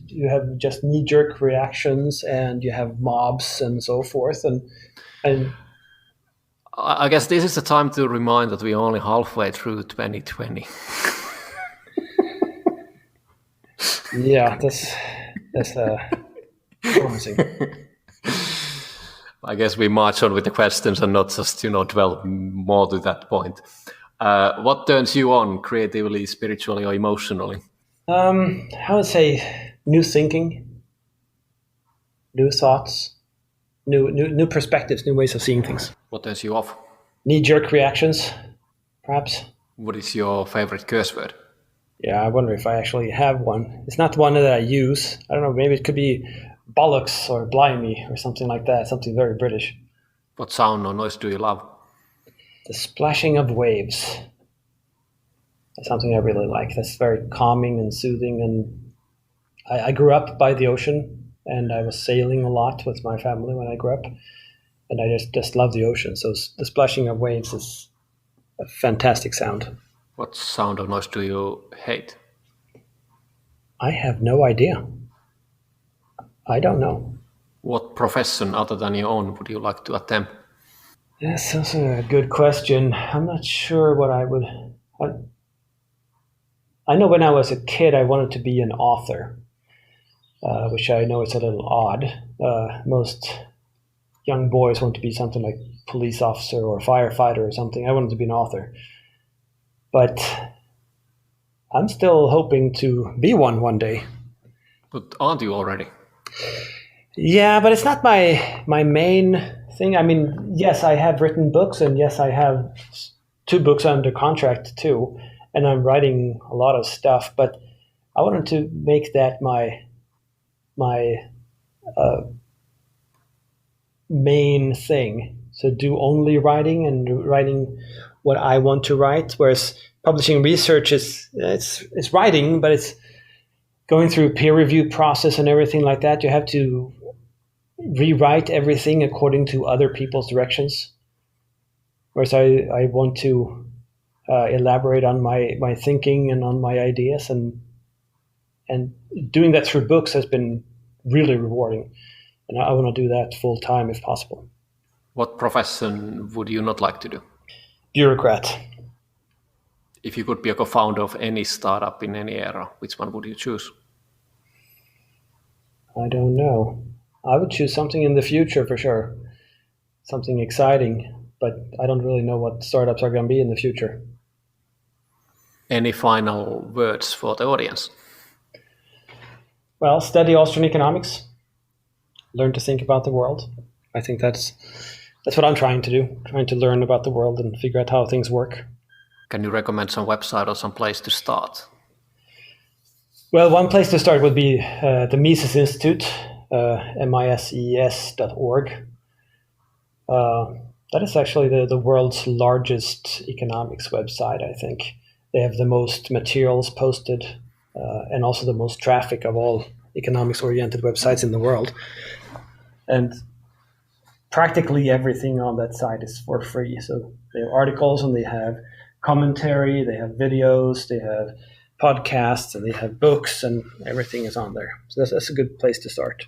you have just knee-jerk reactions, and you have mobs and so forth. And I guess this is the time to remind that we're only halfway through 2020. Yeah, that's promising. I guess we march on with the questions and not just, dwell more to that point. What turns you on creatively, spiritually, or emotionally? I would say new thinking, new thoughts, new perspectives, new ways of seeing things. What turns you off? Knee-jerk reactions, perhaps. What is your favorite curse word? Yeah, I wonder if I actually have one. It's not one that I use. I don't know, maybe it could be bollocks or blimey or something like that, something very British. What sound or noise do you love? The splashing of waves. That's something I really like. That's very calming and soothing. And I grew up by the ocean, and I was sailing a lot with my family when I grew up. And I just love the ocean. So the splashing of waves is a fantastic sound. What sound or noise do you hate? I have no idea. I don't know. What profession other than your own would you like to attempt? That's also a good question. I'm not sure what I would. I know when I was a kid, I wanted to be an author, which I know is a little odd. Most young boys want to be something like police officer or firefighter or something. I wanted to be an author. But I'm still hoping to be one day. But aren't you already? Yeah, but it's not my main thing. I mean, yes, I have written books, and yes, I have 2 books under contract too, and I'm writing a lot of stuff. But I wanted to make that my main thing. So do only writing and writing what I want to write. Whereas publishing research it's writing, but it's going through a peer review process and everything like that. You have to rewrite everything according to other people's directions. Whereas I want to elaborate on my thinking and on my ideas, and doing that through books has been really rewarding. And I want to do that full time if possible. What profession would you not like to do? Bureaucrat. If you could be a co-founder of any startup in any era, which one would you choose? I don't know. I would choose something in the future for sure. Something exciting, but I don't really know what startups are going to be in the future. Any final words for the audience? Well, study Austrian Economics. Learn to think about the world. I think that's what I'm trying to do, trying to learn about the world and figure out how things work. Can you recommend some website or some place to start? Well, one place to start would be the Mises Institute, mises.org. That is actually the world's largest economics website, I think. They have the most materials posted and also the most traffic of all economics-oriented websites in the world. And practically everything on that site is for free. So they have articles and they have commentary, they have videos, they have podcasts, and they have books, and everything is on there. So that's a good place to start.